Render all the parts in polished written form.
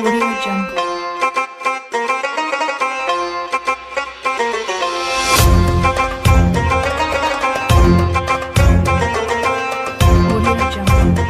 Audio Jungle. Audio Jungle.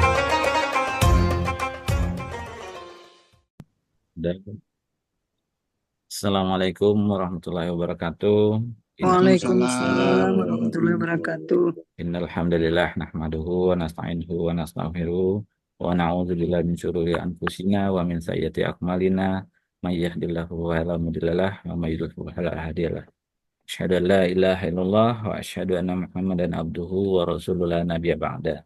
Assalamualaikum warahmatullahi wabarakatuh. Waalaikumsalam Innalhamdulillah, warahmatullahi wabarakatuh. innalhamdulillah nahmaduhu wa nasta'inuhu wa nastaghfiruh wa na'udzu billahi min syururi anfusina wa min sayyiati a'malina may yahdihillahu fala mudhillalah wa may yudhlil fala hadiyalah. Asyhadu an la ilaha illallah wa asyhadu anna Muhammadan abduhu wa rasuluhu la nabiyya ba'da.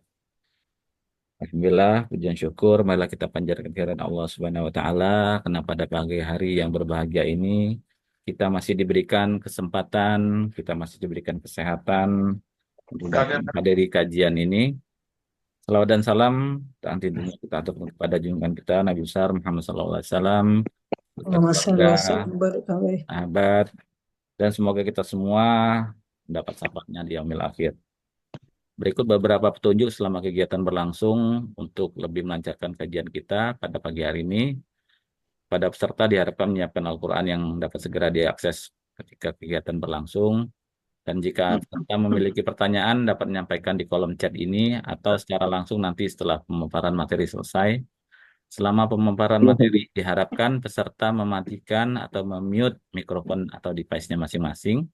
Alhamdulillah, pujian syukur, marilah kita panjatkan kehadirat Allah Subhanahu wa Ta'ala, karena pada pagi hari yang berbahagia ini, kita masih diberikan kesempatan, kita masih diberikan kesehatan untuk dapat menghadiri kajian ini. Salawat dan salam, tentunya kita aturkan kepada junjungan kita, Nabi besar Muhammad SAW, beserta Allahumma shalli keluarga, wa sallim wa barik alaih. sahabat, dan semoga kita semua mendapat syafaatnya di yaumil akhir. Berikut beberapa petunjuk selama kegiatan berlangsung untuk lebih melancarkan kajian kita pada pagi hari ini. Pada peserta diharapkan menyiapkan Al-Quran yang dapat segera diakses ketika kegiatan berlangsung. Dan jika peserta memiliki pertanyaan dapat menyampaikan di kolom chat ini atau secara langsung nanti setelah pemaparan materi selesai. Selama pemaparan materi diharapkan peserta mematikan atau memute mikrofon atau device-nya masing-masing.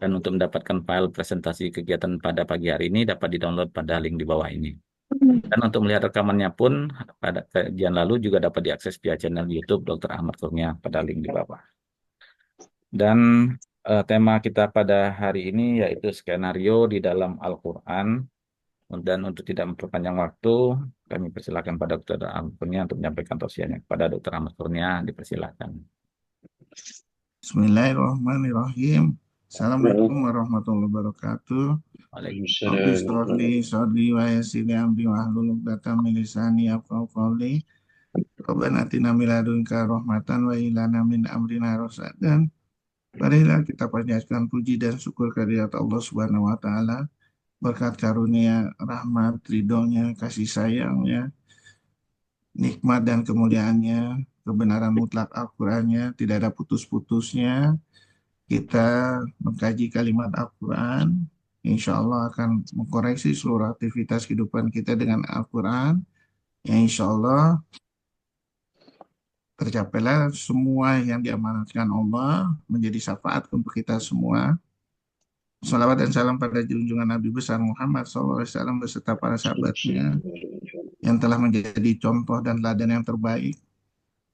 Dan untuk mendapatkan file presentasi kegiatan pada pagi hari ini dapat di-download pada link di bawah ini. Dan untuk melihat rekamannya pun pada kajian lalu juga dapat diakses via channel YouTube Dr. Ahmad Kurnia pada link di bawah. Dan tema kita pada hari ini yaitu skenario di dalam Al-Quran. Dan untuk tidak memperpanjang waktu, kami persilakan pada Dr. Ahmad Kurnia untuk menyampaikan tausiahnya. Kepada Dr. Ahmad Kurnia, dipersilakan. Bismillahirrahmanirrahim. Assalamualaikum warahmatullahi wabarakatuh. Rabbi sholli sholli wa yassir amri wahlul 'uqdatam min lisani yafqahu qawli. Rabbana atina min ladunka rahmatan wa ilana min amrina rasadan. Marilah kita panjatkan puji dan syukur kehadirat Allah Subhanahu wa taala, berkat karunia, rahmat, ridhonya, kasih sayangnya, nikmat dan kemuliaannya, kebenaran mutlak Al-Qur'annya, tidak ada putus-putusnya. Kita mengkaji kalimat Al-Quran, insya Allah akan mengkoreksi seluruh aktivitas kehidupan kita dengan Al-Quran, yang insya Allah tercapailah semua yang diamanatkan Allah menjadi syafaat untuk kita semua. Salawat dan salam pada junjungan Nabi besar Muhammad SAW beserta para sahabatnya yang telah menjadi contoh dan teladan yang terbaik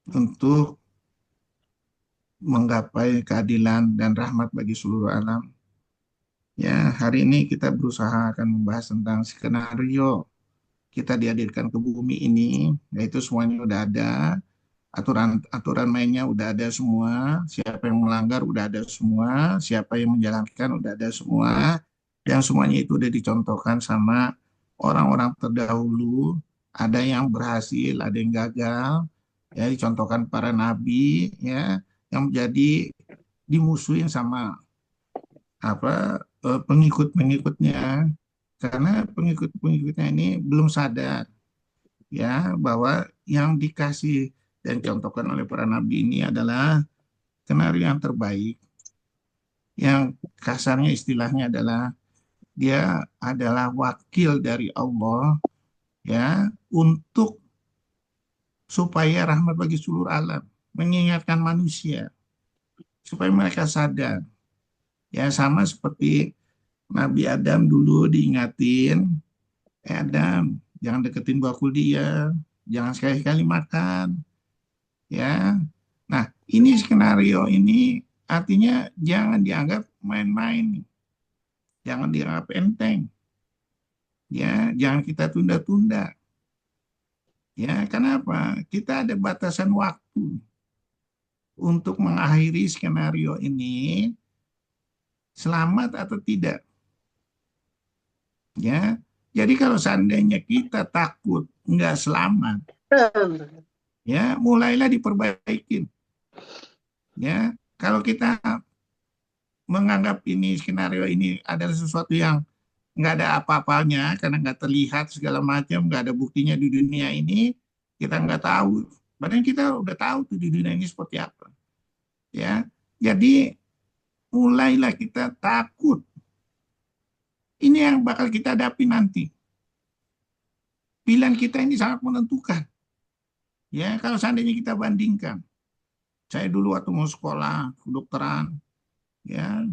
untuk menggapai keadilan dan rahmat bagi seluruh alam. Ya, hari ini kita berusaha akan membahas tentang skenario kita dihadirkan ke bumi ini, yaitu semuanya udah ada, aturan mainnya udah ada semua, siapa yang melanggar udah ada semua, siapa yang menjalankan udah ada semua, yang semuanya itu udah dicontohkan sama orang-orang terdahulu, ada yang berhasil, ada yang gagal, ya dicontohkan para nabi, ya, yang menjadi dimusuhin sama pengikut-pengikutnya, karena pengikut-pengikutnya ini belum sadar ya bahwa yang dikasih dan contohkan oleh para nabi ini adalah skenario yang terbaik, yang kasarnya istilahnya adalah dia adalah wakil dari Allah ya untuk supaya rahmat bagi seluruh alam, mengingatkan manusia supaya mereka sadar. Ya sama seperti Nabi Adam dulu diingatin, Adam, jangan deketin bakul dia, jangan sekali-kali makan. Ya, nah ini skenario ini artinya jangan dianggap main-main, jangan dianggap enteng. Ya, jangan kita tunda-tunda. Ya, kenapa? Kita ada batasan waktu untuk mengakhiri skenario ini, selamat atau tidak. Ya, jadi kalau seandainya kita takut nggak selamat, ya mulailah diperbaiki. Ya, kalau kita menganggap ini skenario ini adalah sesuatu yang nggak ada apa-apanya karena nggak terlihat segala macam, nggak ada buktinya di dunia ini, kita nggak tahu Padahal kita udah tahu tuh di dunia ini seperti apa. Ya, jadi mulailah kita takut. Ini yang bakal kita hadapi nanti. Pilihan kita ini sangat menentukan. Ya, kalau seandainya kita bandingkan, saya dulu waktu mau sekolah kedokteran, ya,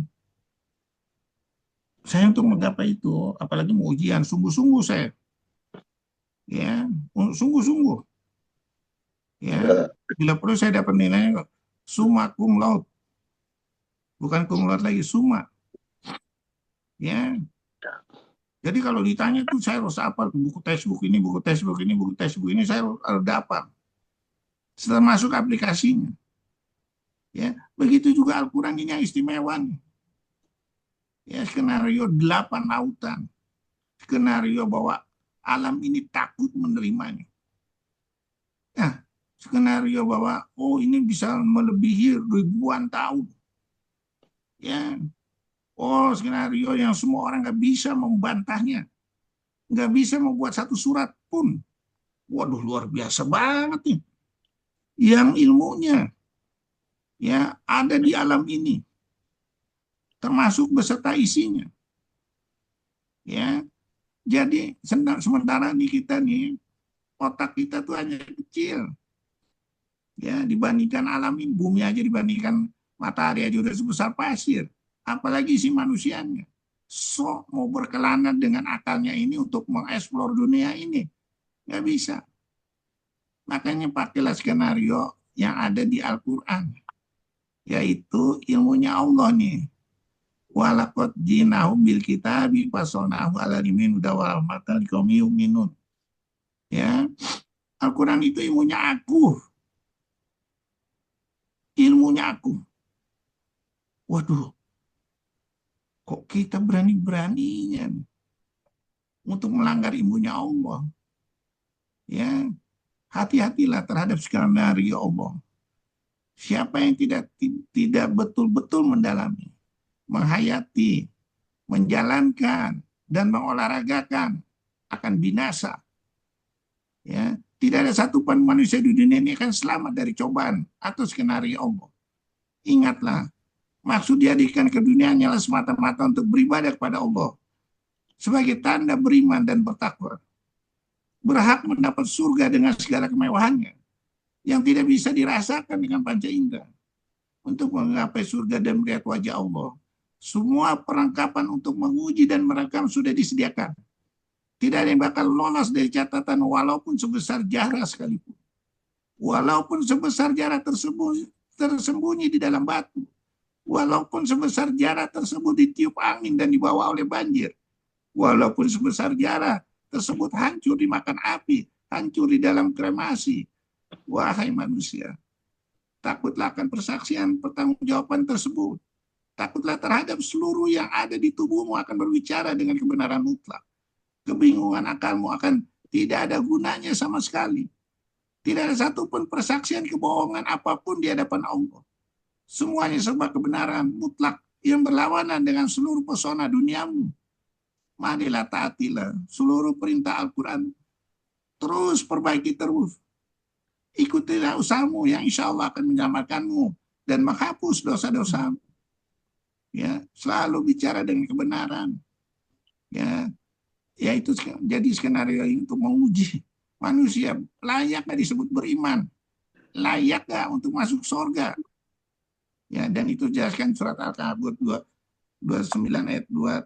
saya untuk menggapai itu, apalagi mau ujian, sungguh-sungguh saya, ya, sungguh-sungguh, ya, bila perlu saya dapat nilainya summa cum laude, bukan cum laude lagi, summa, ya. Jadi kalau ditanya tuh saya harus hafal buku textbook ini, buku textbook ini, buku textbook ini, saya harus dapat. Setelah masuk aplikasinya, ya, begitu juga Al-Quran ini yang istimewa. Ya, skenario 8 lautan, skenario bahwa alam ini takut menerimanya. Nah, skenario bahwa ini bisa melebihi ribuan tahun. Ya, skenario yang semua orang nggak bisa membantahnya, nggak bisa membuat satu surat pun. Waduh, luar biasa banget nih. Yang ilmunya ya ada di alam ini, termasuk beserta isinya. Ya, jadi sementara nih kita nih otak kita tuh hanya kecil. Ya, dibandingkan alam ini, bumi aja dibandingkan matahari aja udah sebesar pasir. Apalagi si manusianya. So, mau berkelana dengan akalnya ini untuk mengeksplor dunia ini. Nggak bisa. Makanya pakailah skenario yang ada di Al-Quran. Yaitu ilmunya Allah nih. Walaqad jinahum bil kitabi fasalnahu ala limin udawal mata liqaumi yu'minun. Ya. Al-Quran itu ilmunya aku. Ilmunya aku. Waduh. Kok kita berani-beraninya untuk melanggar ilmunya Allah? Ya, hati-hatilah terhadap skenario Allah. Siapa yang tidak betul-betul mendalami, menghayati, menjalankan, dan mengolahragakan akan binasa. Ya, tidak ada satupun manusia di dunia ini akan selamat dari cobaan atau skenario Allah. Ingatlah, maksud dihadirkan ke dunia hanyalah semata-mata untuk beribadah kepada Allah. Sebagai tanda beriman dan bertakwa. Berhak mendapat surga dengan segala kemewahannya. Yang tidak bisa dirasakan dengan panca indera. Untuk menggapai surga dan melihat wajah Allah. Semua perlengkapan untuk menguji dan merekam sudah disediakan. Tidak ada yang bakal lolos dari catatan walaupun sebesar zarah sekalipun. Walaupun sebesar zarah tersembunyi di dalam batu. Walaupun sebesar zarah tersebut ditiup angin dan dibawa oleh banjir. Walaupun sebesar zarah tersebut hancur dimakan api, hancur di dalam kremasi. Wahai manusia, takutlah akan persaksian pertanggungjawaban tersebut. Takutlah terhadap seluruh yang ada di tubuhmu akan berbicara dengan kebenaran mutlak. Kebingungan akalmu akan tidak ada gunanya sama sekali. Tidak ada satupun persaksian kebohongan apapun di hadapan Allah. Semuanya serba kebenaran mutlak yang berlawanan dengan seluruh pesona duniamu. Marilah taatilah seluruh perintah Al-Quran. Terus perbaiki terus. Ikutilah usahamu yang insya Allah akan menyelamatkanmu dan menghapus dosa-dosamu. Ya, selalu bicara dengan kebenaran. Ya, itu jadi skenario untuk menguji manusia. Layak nggak disebut beriman? Layak nggak untuk masuk surga? Ya, dan itu jelaskan surat Al-Kahf 29 ayat 2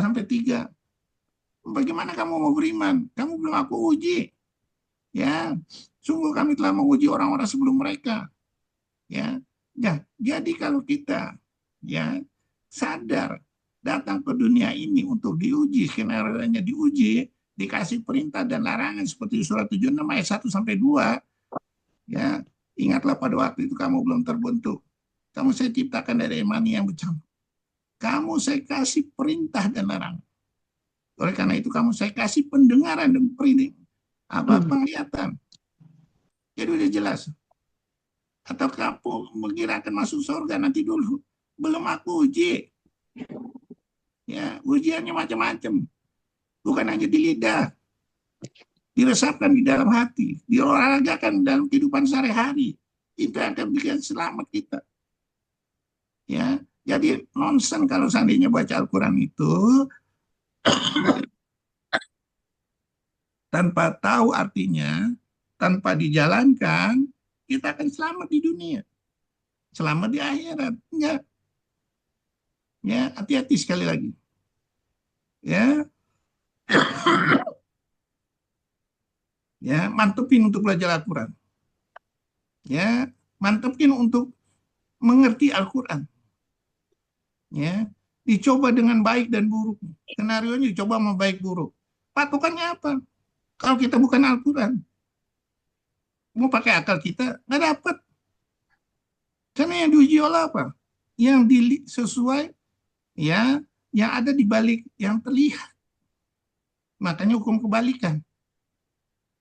sampai 3. Bagaimana kamu mau beriman? Kamu belum aku uji. Ya, sungguh kami telah menguji orang-orang sebelum mereka. Ya, jadi kalau kita sadar datang ke dunia ini untuk diuji, skenario-nya diuji, dikasih perintah dan larangan seperti surat 76 ayat 1 sampai 2. Ya, ingatlah pada waktu itu kamu belum terbentuk. Kamu saya ciptakan dari mani yang bercampur. Kamu saya kasih perintah dan larangan. Oleh karena itu kamu saya kasih pendengaran dan penglihatan. Jadi udah jelas. Atau kamu mengira akan masuk surga nanti dulu. Belum aku uji. Ya, ujiannya macam-macam. Bukan hanya di lidah. diresapkan di dalam hati, diolahragakan dalam kehidupan sehari-hari. Itu yang akan bikin selamat kita. Ya, jadi nonsen kalau seandainya baca Al-Quran itu tanpa tahu artinya, tanpa dijalankan, kita akan selamat di dunia, selamat di akhirat. Enggak. Ya, hati-hati sekali lagi. Ya, ya, mantepin untuk belajar Al-Quran. Ya, mantepin untuk mengerti Al-Quran. Ya, dicoba dengan baik dan buruk. Skenarionya dicoba sama baik buruk. Patokannya apa? Kalau kita bukan Al-Quran, mau pakai akal kita nggak dapat. Karena yang diuji oleh apa? Yang sesuai, ya, yang ada di balik yang terlihat. Makanya hukum kebalikan.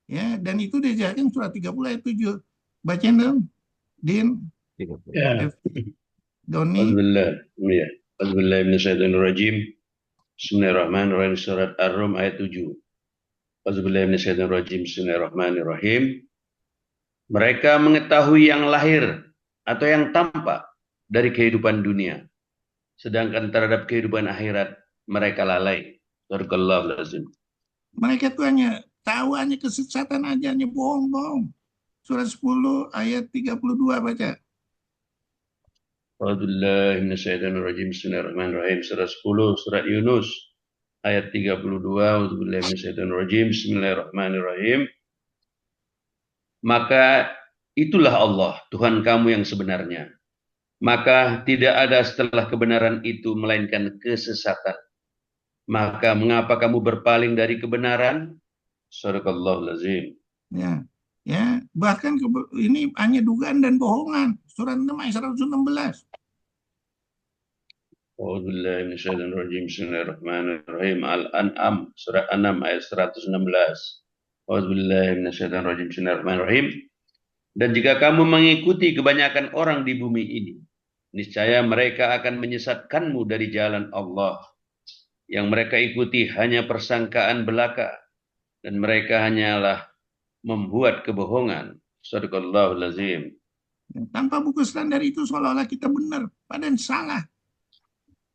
Ya, dan itu dijelaskan surat 30 ayat 7. Bacain dong, Din. Ya. Doni. Auzubillah minasyaitonirrajim. Bismillahirrahmanirrahim. Surat Ar-Rum ayat 7. Auzubillah minasyaitonirrajim. Bismillahirrahmanirrahim. Mereka mengetahui yang lahir atau yang tampak dari kehidupan dunia, sedangkan terhadap kehidupan akhirat mereka lalai. Barakallahu lazim. Mereka tuh hanya tahu hanya kesesatan aja, hanya bohong-bohong. Surat 10 ayat 32 baca. A'udzubillahi minasyaitonirrajim. Bismillahirrahmanirrahim. Surat 10, surat Yunus ayat 32. A'udzubillahi minasyaitonirrajim. Bismillahirrahmanirrahim. Maka itulah Allah, Tuhan kamu yang sebenarnya. Maka tidak ada setelah kebenaran itu melainkan kesesatan. Maka mengapa kamu berpaling dari kebenaran? Shadaqallahul azim. Ya, ya, bahkan ini hanya dugaan dan bohongan. Surat 6 ayat 116. A'udzubillahi minasyaitonirrajim. Bismillahirrahmanirrahim. Al-An'am surat 6 ayat 116. A'udzubillahi minasyaitonirrajim. Bismillahirrahmanirrahim. Dan jika kamu mengikuti kebanyakan orang di bumi ini, niscaya mereka akan menyesatkanmu dari jalan Allah. Yang mereka ikuti hanya persangkaan belaka, dan mereka hanyalah membuat kebohongan. Shadaqallahul azim. Tanpa buku standar itu seolah-olah kita benar, padahal salah.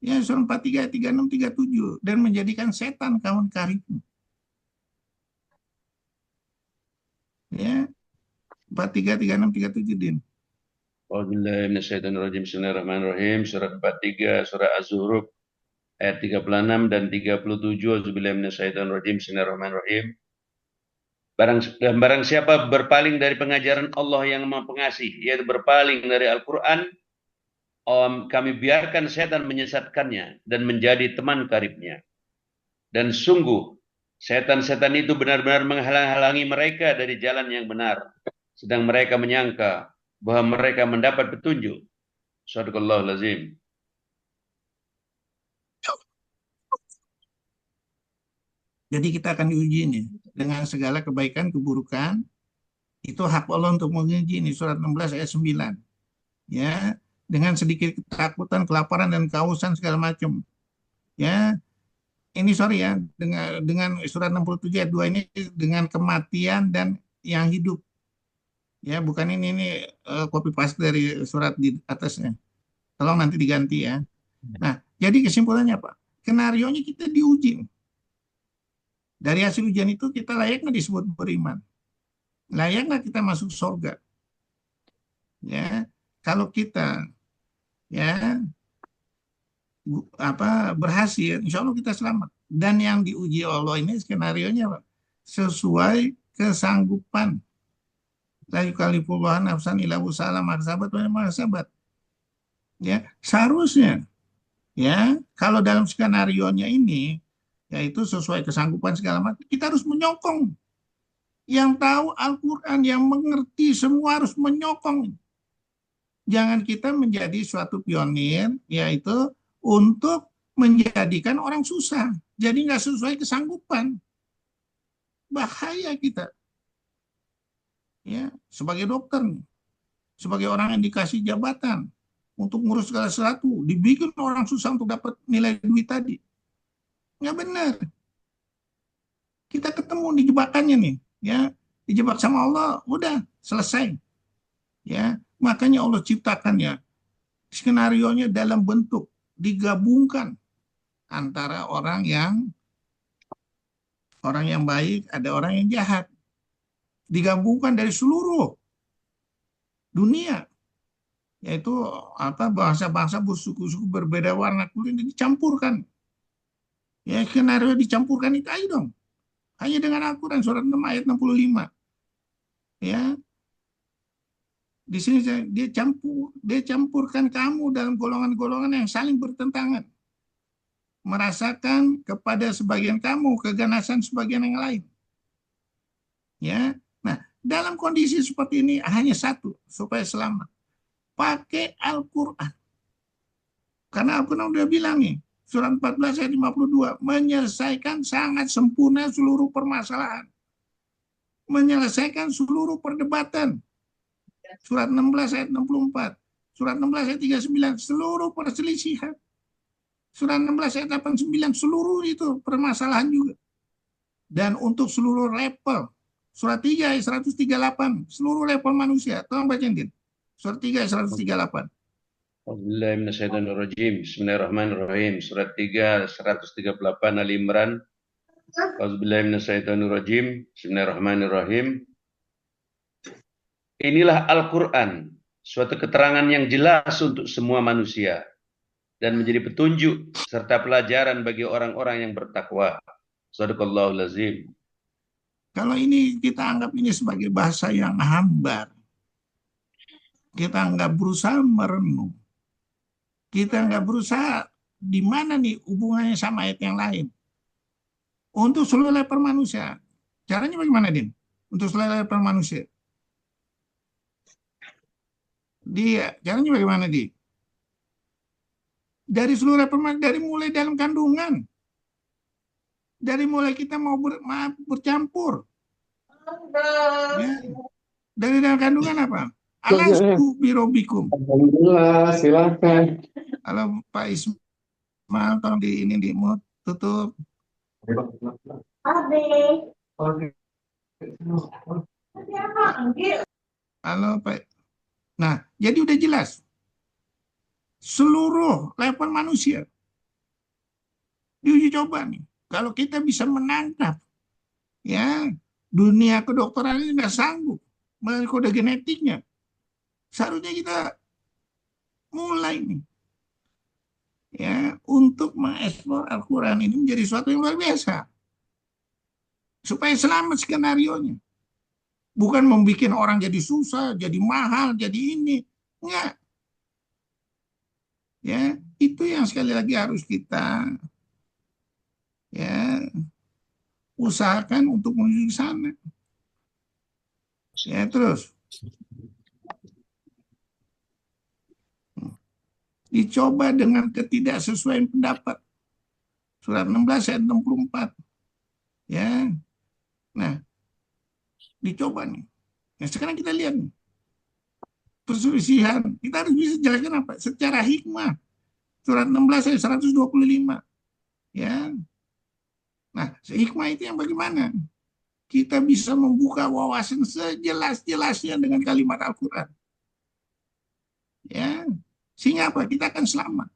Ya, surah 43, 36, 37. Dan menjadikan setan kawan karibmu. Ya, 43, 36, 37, Din. A'udzubillahi minasyaitonirrajim. Bismillahirrahmanirrahim. Surat 43, surah Az-Zuhruf ayat 36 dan 37. A'udzubillahi minasyaitonirrajim. Bismillahirrahmanirrahim. Barang siapa berpaling dari pengajaran Allah yang Maha Pengasih, yaitu berpaling dari Al-Quran, kami biarkan setan menyesatkannya dan menjadi teman karibnya. Dan sungguh, setan-setan itu benar-benar menghalang-halangi mereka dari jalan yang benar, sedang mereka menyangka bahwa mereka mendapat petunjuk. Shadaqallahul azim. Jadi kita akan diuji nih dengan segala kebaikan, keburukan. Itu hak Allah untuk menguji ini, surat 16 ayat 9. Ya, dengan sedikit ketakutan, kelaparan dan kehausan segala macam. Ya, ini sorry ya, dengan surat 67 ayat 2 ini dengan kematian dan yang hidup. Ya, bukan ini copy paste dari surat di atasnya. Tolong nanti diganti ya. Nah, jadi kesimpulannya apa? Skenarionya kita diuji. Dari hasil ujian itu kita layak nggak disebut beriman? Layak nggak kita masuk surga? Ya, kalau kita ya berhasil, insya Allah kita selamat. Dan yang diuji Allah ini skenarionya apa? Sesuai kesanggupan. La yukallifullahu nafsan illa wus'aha, sahabat. Ya, seharusnya ya kalau dalam skenarionya ini yaitu sesuai kesanggupan segala macam, kita harus menyokong. Yang tahu Al-Quran, yang mengerti semua harus menyokong. Jangan kita menjadi suatu pionir, yaitu untuk menjadikan orang susah. Jadi nggak sesuai kesanggupan. Bahaya kita. Ya, sebagai dokter, sebagai orang yang dikasih jabatan untuk ngurus segala sesuatu, dibikin orang susah untuk dapat nilai duit tadi. Nggak benar. Kita ketemu di jebakannya nih. ya dijebak sama Allah, udah selesai. Ya, makanya Allah ciptakan ya skenarionya dalam bentuk digabungkan antara orang yang baik, ada orang yang jahat. Digabungkan dari seluruh dunia, yaitu bangsa-bangsa bersuku-suku berbeda warna kulit dicampurkan. Ya, skenario dicampurkan itu ayo dong. Hanya dengan Al-Quran surat 6 ayat 65. Ya, di sini dia campurkan kamu dalam golongan-golongan yang saling bertentangan. Merasakan kepada sebagian kamu keganasan sebagian yang lain. Ya. Nah, dalam kondisi seperti ini hanya satu supaya selamat. Pakai Al-Quran. Karena Al-Quran udah bilang nih, surat 14 ayat 52, menyelesaikan sangat sempurna seluruh permasalahan. Menyelesaikan seluruh perdebatan. Surat 16 ayat 64, surat 16 ayat 39, seluruh perselisihan. Surat 16 ayat 89, seluruh itu permasalahan juga. Dan untuk seluruh level, surat 3 ayat 138, seluruh level manusia. Tolong bacain, Din. Surat 3 ayat 138. Bismillahirrahmanirrahim. Surat 3 138 Ali Imran. Bismillahirrahmanirrahim. Inilah Al-Quran, suatu keterangan yang jelas untuk semua manusia dan menjadi petunjuk serta pelajaran bagi orang-orang yang bertakwa. Shadaqallahul azim. Kalau ini kita anggap ini sebagai bahasa yang hambar. Kita nggak berusaha merenung. Kita nggak berusaha di mana nih hubungannya sama ayat yang lain. Untuk seluruh level manusia. Caranya bagaimana, Din? Untuk seluruh level manusia. Caranya bagaimana, Di? Dari seluruh level manusia, dari mulai dalam kandungan. Dari mulai kita mau bercampur. Ya. Dari dalam kandungan apa? Alastu birobikum. Alhamdulillah, silakan. Halo Pak Ismail, tolong di mute, tutup. Halo Pak. Nah, jadi udah jelas. Seluruh level manusia diuji coba nih. Kalau kita bisa menangkap, ya dunia kedokteran ini nggak sanggup melalui kode genetiknya. Seharusnya kita mulai nih, ya, untuk mengeksplor Al-Quran ini menjadi sesuatu yang luar biasa. Supaya selamat skenarionya. Bukan membuat orang jadi susah, jadi mahal, jadi ini. Enggak. Ya, itu yang sekali lagi harus kita usahakan untuk menuju ke sana. Ya, terus. Dicoba dengan ketidaksesuaian pendapat. Surat 16 ayat 64. Ya. Nah, dicoba nih. Nah, sekarang kita lihat nih. Perselisihan. Kita harus bisa jelaskan apa? Secara hikmah. Surat 16 ayat 125. Ya. Nah, hikmah itu yang bagaimana? Kita bisa membuka wawasan sejelas-jelasnya dengan kalimat Al-Quran. Ya. Sehingga apa? Kita akan selamat.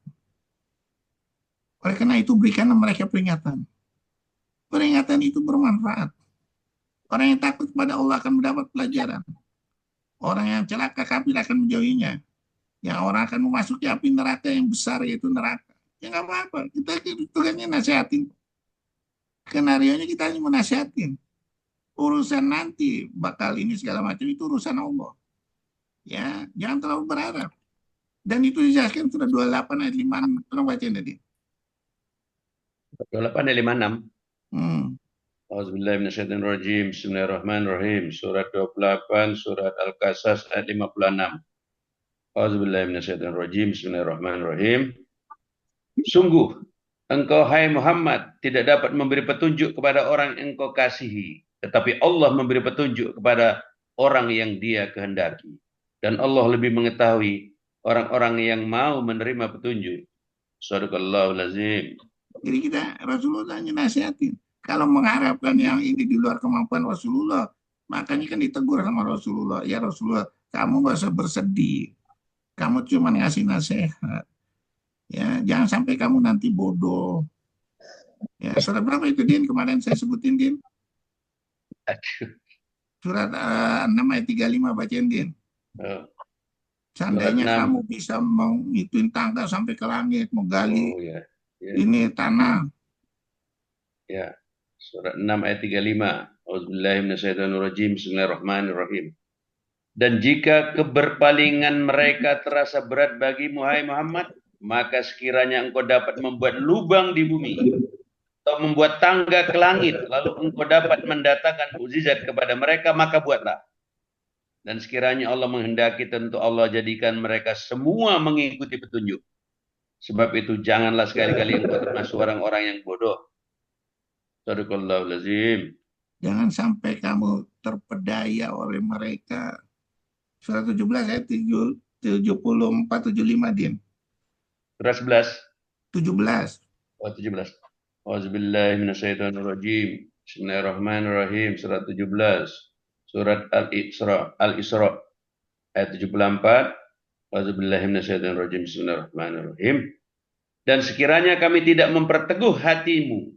Oleh karena itu berikanlah mereka peringatan. Peringatan itu bermanfaat. Orang yang takut kepada Allah akan mendapat pelajaran. Orang yang celaka kafir akan menjauhinya. Yang orang akan memasuki api neraka yang besar, yaitu neraka. Ya nggak apa-apa. Kita tugasnya nasihatin. Skenarionya kita hanya menasihatin. Urusan nanti bakal ini segala macam itu urusan Allah. Ya, jangan terlalu berharap. Dan itu dijelaskan surat 28 ayat 56. Tolong bacain tadi. 28 ayat 56. Hmm. Auzubillahiminasyaitonirrajim. Bismillahirrahmanirrahim. Surat 28, surat Al-Qasas ayat 56. Auzubillahiminasyaitonirrajim. Bismillahirrahmanirrahim. Sungguh, engkau hai Muhammad tidak dapat memberi petunjuk kepada orang yang engkau kasihi. Tetapi Allah memberi petunjuk kepada orang yang Dia kehendaki. Dan Allah lebih mengetahui orang-orang yang mau menerima petunjuk. Shadaqallahul azim. Jadi kita Rasulullah hanya nasihatin. Kalau mengharapkan yang ini di luar kemampuan Rasulullah, Makanya kan ditegur sama Rasulullah, ya Rasulullah, kamu gak usah bersedih, kamu cuma ngasih nasihat, ya jangan sampai kamu nanti bodoh. Ya, surat berapa itu Din kemarin saya sebutin Din? Aduh. Surat 6 ayat 35 bacain Din. Oh, Seandainya Surat 6. kamu bisa mengituin tangga sampai ke langit, menggali Oh ya. Ya. ini tanah. Ya. Surat 6 ayat 35. Auzubillahi minasyaitonirrajim. Bismillahirrahmanirrahim. Dan jika keberpalingan mereka terasa berat bagimu, hai Muhammad, maka sekiranya engkau dapat membuat lubang di bumi atau membuat tangga ke langit, lalu engkau dapat mendatangkan mukjizat kepada mereka, maka buatlah. Dan sekiranya Allah menghendaki, tentu Allah jadikan mereka semua mengikuti petunjuk. Sebab itu janganlah sekali-kali engkau termasuk orang-orang yang bodoh. Shadaqallahul azim. Jangan sampai kamu terpedaya oleh mereka. Surat 17 ayat 74-75 Din. Surat 11. 17. Oh, 17. Auzubillahi minasyaitonirrajim. Bismillahirrahmanirrahim. Surat 17. Surat Al-Isra ayat 74. Auzubillahi minasyaitonirrajim. Bismillahirrahmanirrahim. Dan sekiranya kami tidak memperteguh hatimu,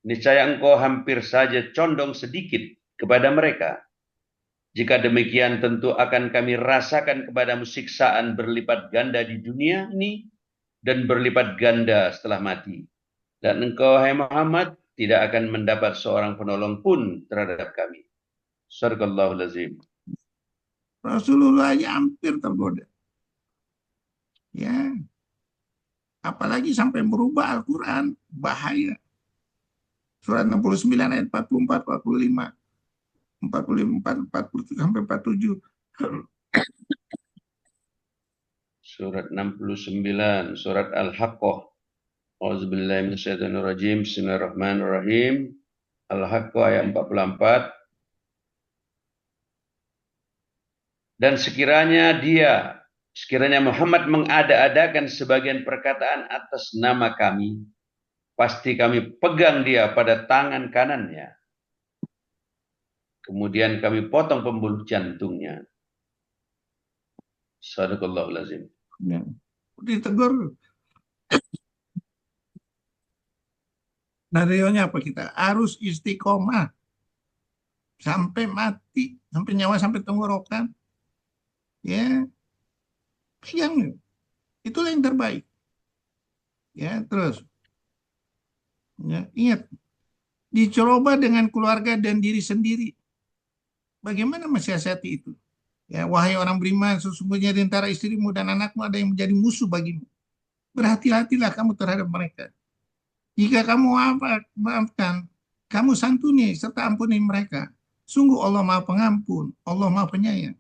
niscaya engkau hampir saja condong sedikit kepada mereka. Jika demikian, tentu akan kami rasakan kepadamu siksaan berlipat ganda di dunia ini dan berlipat ganda setelah mati. Dan engkau, hai Muhammad, tidak akan mendapat seorang penolong pun terhadap kami. Shadaqallahul azim. Rasulullah aja hampir tergoda. Ya. Apalagi sampai merubah Al-Quran, bahaya. Surat 69 ayat 44, 45. 44, 47 sampai 47. Surat 69, surat Al-Haqqah. Auzubillahi minasyaitonirrajim. Bismillahirrahmanirrahim. Al-Haqqah ayat 44. Dan sekiranya Muhammad mengada-adakan sebagian perkataan atas nama kami, pasti kami pegang dia pada tangan kanannya. Kemudian kami potong pembuluh jantungnya. Shadaqallahul azim. Ya. Ditegur. Narionya apa kita? Harus istiqomah. Sampai mati. Sampai nyawa, sampai tenggorokan. Ya. Pegang. Itulah yang terbaik. Ya, terus. Ya, ingat. Dicoba dengan keluarga dan diri sendiri. Bagaimana mensiasati itu? Ya, wahai orang beriman, sesungguhnya di antara istrimu dan anakmu ada yang menjadi musuh bagimu. Berhati-hatilah kamu terhadap mereka. Jika kamu maafkan, kamu santuni serta ampuni mereka. Sungguh Allah Maha Pengampun, Allah Maha Penyayang.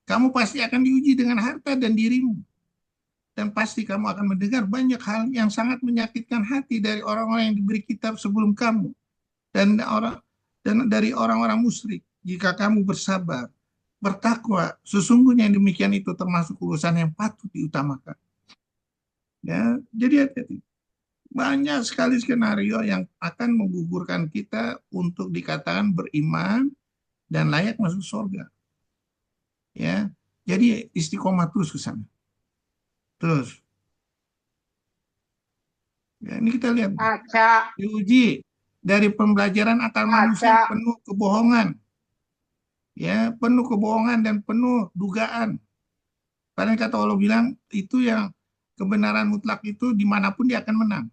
Kamu pasti akan diuji dengan harta dan dirimu. Dan pasti kamu akan mendengar banyak hal yang sangat menyakitkan hati dari orang-orang yang diberi kitab sebelum kamu. Dan dari orang-orang musyrik. Jika kamu bersabar, bertakwa, sesungguhnya yang demikian itu termasuk urusan yang patut diutamakan. Ya, jadi hati-hati. Banyak sekali skenario yang akan menggugurkan kita untuk dikatakan beriman dan layak masuk surga. Ya, jadi istiqomah terus ke sana. Terus, ya, ini kita lihat diuji dari pembelajaran akal manusia penuh kebohongan. Ya, penuh kebohongan dan penuh dugaan. Karena kata Allah bilang itu yang kebenaran mutlak itu dimanapun dia akan menang.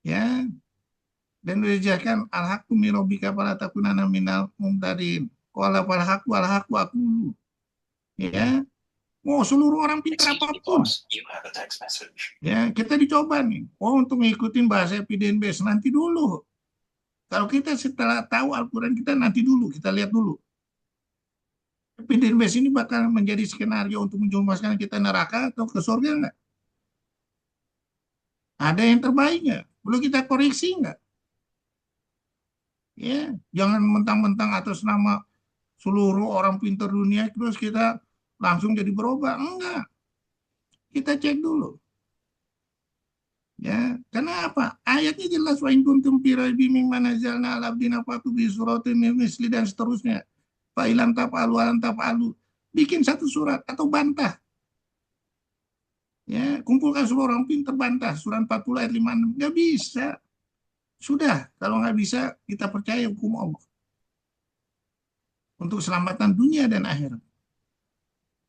Ya, dan dijelaskan al-haqqu min rabbika fala takunanna minal mumtarin. Qala fal haqqu aqulu. Ya, mau seluruh orang pintar apapun. Ya, kita dicoba nih. Oh, untuk ngikutin bahasa Epidemias nanti dulu. Kalau kita setelah tahu Al-Quran kita nanti dulu, kita lihat dulu. Epidemias ini bakal menjadi skenario untuk menjerumuskan kita neraka atau ke surga enggak? Ada yang terbaik nggak? Perlu kita koreksi nggak? Ya, jangan mentang-mentang atas nama seluruh orang pintar dunia terus kita langsung jadi berubah. Enggak. Kita cek dulu. Ya, karena apa? Ayatnya jelas wa in kuntum fi raibin mimma nazzalna 'ala abdina fatu bi suratin min misli dan seterusnya. Fa'ilam taf'alu walam taf'alu. Bikin satu surat atau bantah. Ya, kumpulkan seluruh orang pintar bantah. Surat 40 ayat 56. Nggak bisa. Sudah, kalau nggak bisa, kita percaya hukum Allah. Untuk keselamatan dunia dan akhirat.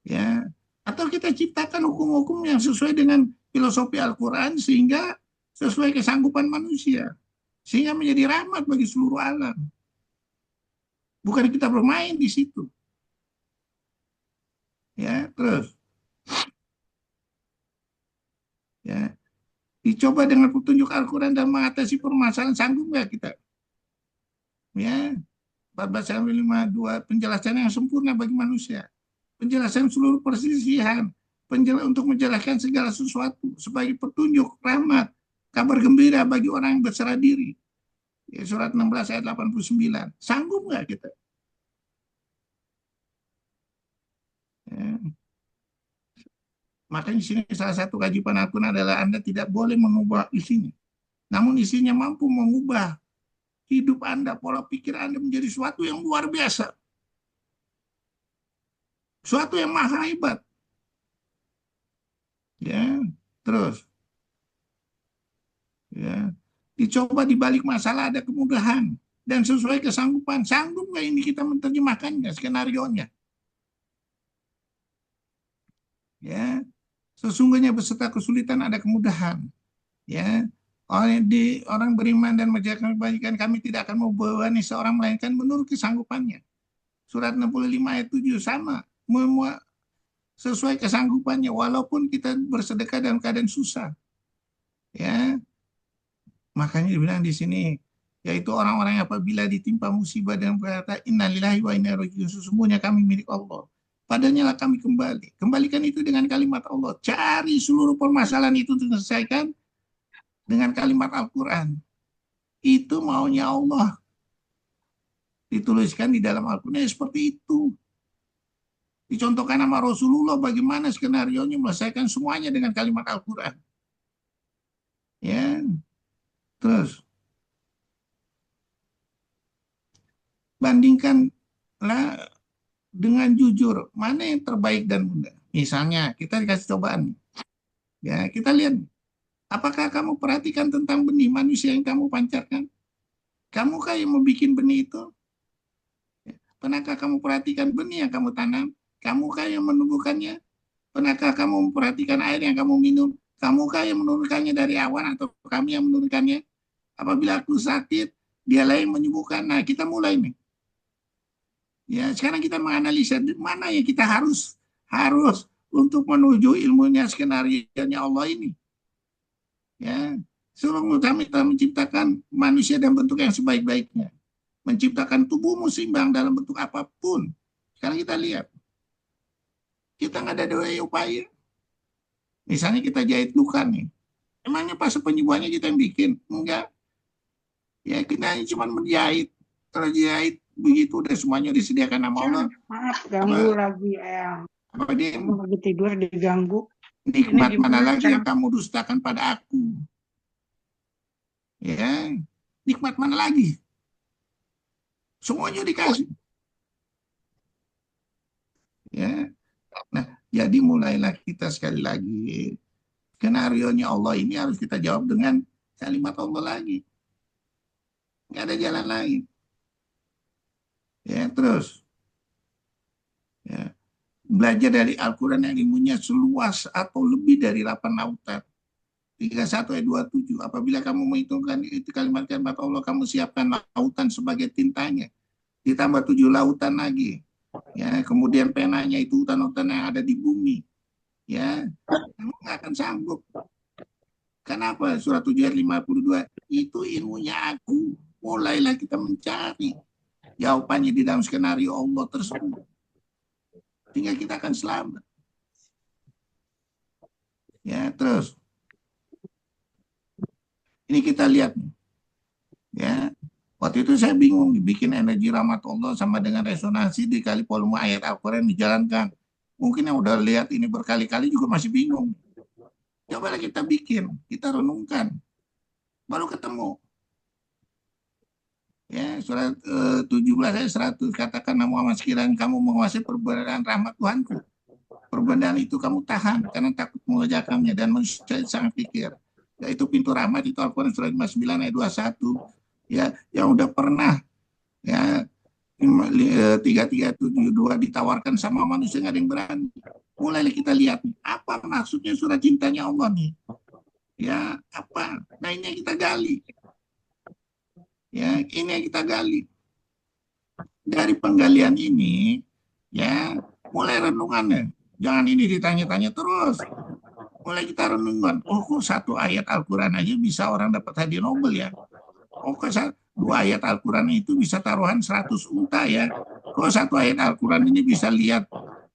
Ya, atau kita ciptakan hukum-hukum yang sesuai dengan filosofi Al-Quran sehingga sesuai kesanggupan manusia. Sehingga menjadi rahmat bagi seluruh alam. Bukan kita bermain di situ. Ya, terus. Ya, dicoba dengan petunjuk Al-Quran dan mengatasi permasalahan, sanggup nggak kita? Ya, 14-52 penjelasan yang sempurna bagi manusia. Penjelasan seluruh perselisihan, untuk menjelaskan segala sesuatu sebagai petunjuk, rahmat, kabar gembira bagi orang yang berserah diri. Ya, surat 16 ayat 89. Sanggup nggak kita? Ya. Makanya di sini salah satu kewajiban Al-Quran adalah Anda tidak boleh mengubah isinya. Namun isinya mampu mengubah hidup Anda, pola pikir Anda menjadi sesuatu yang luar biasa. Suatu yang maha hebat. Ya, terus. Ya, dicoba di balik masalah ada kemudahan dan sesuai kesanggupan. Sanggup nggak ini kita menerjemahkannya, skenario-nya? Ya, sesungguhnya beserta kesulitan ada kemudahan. Ya, orang beriman dan mengerjakan kebaikan, kami tidak akan membebani seorang melainkan menurut kesanggupannya. Surat 65 ayat 7 sama. Sesuai kesanggupannya walaupun kita bersedekah dalam keadaan susah. Ya. Makanya dibilang di sini yaitu orang-orang yang apabila ditimpa musibah dan berkata innalillahi wa inna ilaihi raji'un, sesungguhnya kami milik Allah. Padanya lah kami kembali. Kembalikan itu dengan kalimat Allah. Cari seluruh permasalahan itu diselesaikan dengan kalimat Al-Quran. Itu maunya Allah. Dituliskan di dalam Al-Quran seperti itu. Dicontohkan nama Rasulullah bagaimana skenario-nya menyelesaikan semuanya dengan kalimat Al-Quran. Ya, terus bandingkanlah dengan jujur mana yang terbaik dan mudah. Misalnya kita dikasih cobaan, ya kita lihat, apakah kamu perhatikan tentang benih manusia yang kamu pancarkan? Kamukah yang membuat benih itu? Pernahkah kamu perhatikan benih yang kamu tanam? Kamukah yang menumbuhkannya? Pernahkah kamu memperhatikan air yang kamu minum? Kamukah yang menurunkannya dari awan atau kami yang menurunkannya? Apabila aku sakit, dialah yang menyembuhkan. Nah, kita mulai nih. Ya, sekarang kita menganalisa mana yang kita harus untuk menuju ilmunya skenario-nya Allah ini. Ya, seluruh kami telah menciptakan manusia dan bentuk yang sebaik-baiknya. Menciptakan tubuhmu seimbang dalam bentuk apapun. Sekarang kita lihat. Kita nggak ada upaya. Misalnya kita jahit luka nih. Emangnya pas penyembuhannya kita yang bikin? Enggak. Ya kita cuma menjahit. Kalau jahit begitu udah semuanya disediakan sama Allah. Maaf ganggu lagi Eyang. Apa dia? Kamu lagi tidur diganggu. Nikmat Ini mana gimana lagi yang kamu dustakan pada aku? Ya, nikmat mana lagi? Semuanya dikasih. Ya. Nah, jadi mulailah kita sekali lagi. Skenario-nya Allah ini harus kita jawab dengan kalimat Allah lagi. Nggak ada jalan lain. Ya, terus. Ya. Belajar dari Al-Quran yang ilmunya seluas atau lebih dari 8 lautan. 31 ayat 27. Apabila kamu menghitungkan itu kalimat-kalimat Allah, kamu siapkan lautan sebagai tintanya. Ditambah 7 lautan lagi. Ya, kemudian penanya itu hutan-hutan yang ada di bumi. Ya, kamu nggak akan sanggup. Kenapa? Surat 7 ayat 52. Itu ilmunya aku. Mulailah kita mencari jawabannya di dalam skenario Allah tersebut. Sehingga kita akan selamat. Ya, terus. Ini kita lihat. Ya. Waktu itu saya bingung bikin energi rahmat Allah sama dengan resonansi dikali volume ayat Al-Quran dijalankan. Mungkin yang udah lihat ini berkali-kali juga masih bingung. Cobalah kita bikin, kita renungkan. Baru ketemu. Ya, surat 17 ayat 100, katakanlah Muhammad, sekiranya kamu menguasai perbedaan rahmat Tuhanku, perbedaan itu kamu tahan karena takut mengerjakannya dan manusia sangat pikir. Yaitu pintu rahmat itu Al-Quran surat 59 ayat 21. Ya, yang udah pernah ya 3372 ditawarkan sama manusia, nggak ada yang berani. Mulai kita lihat nih, apa maksudnya surat cintanya Allah nih. Ya, apa? Nah, ini yang kita gali. Ya, ini yang kita gali. Dari penggalian ini, ya, mulai renungannya. Jangan ini ditanya-tanya terus. Mulai kita renungan. Oh, kok satu ayat Al-Quran aja bisa orang dapat hadiah Nobel ya? Oh, kok dua ayat Al-Quran itu bisa taruhan 100 unta ya? Kok satu ayat Al-Quran ini bisa lihat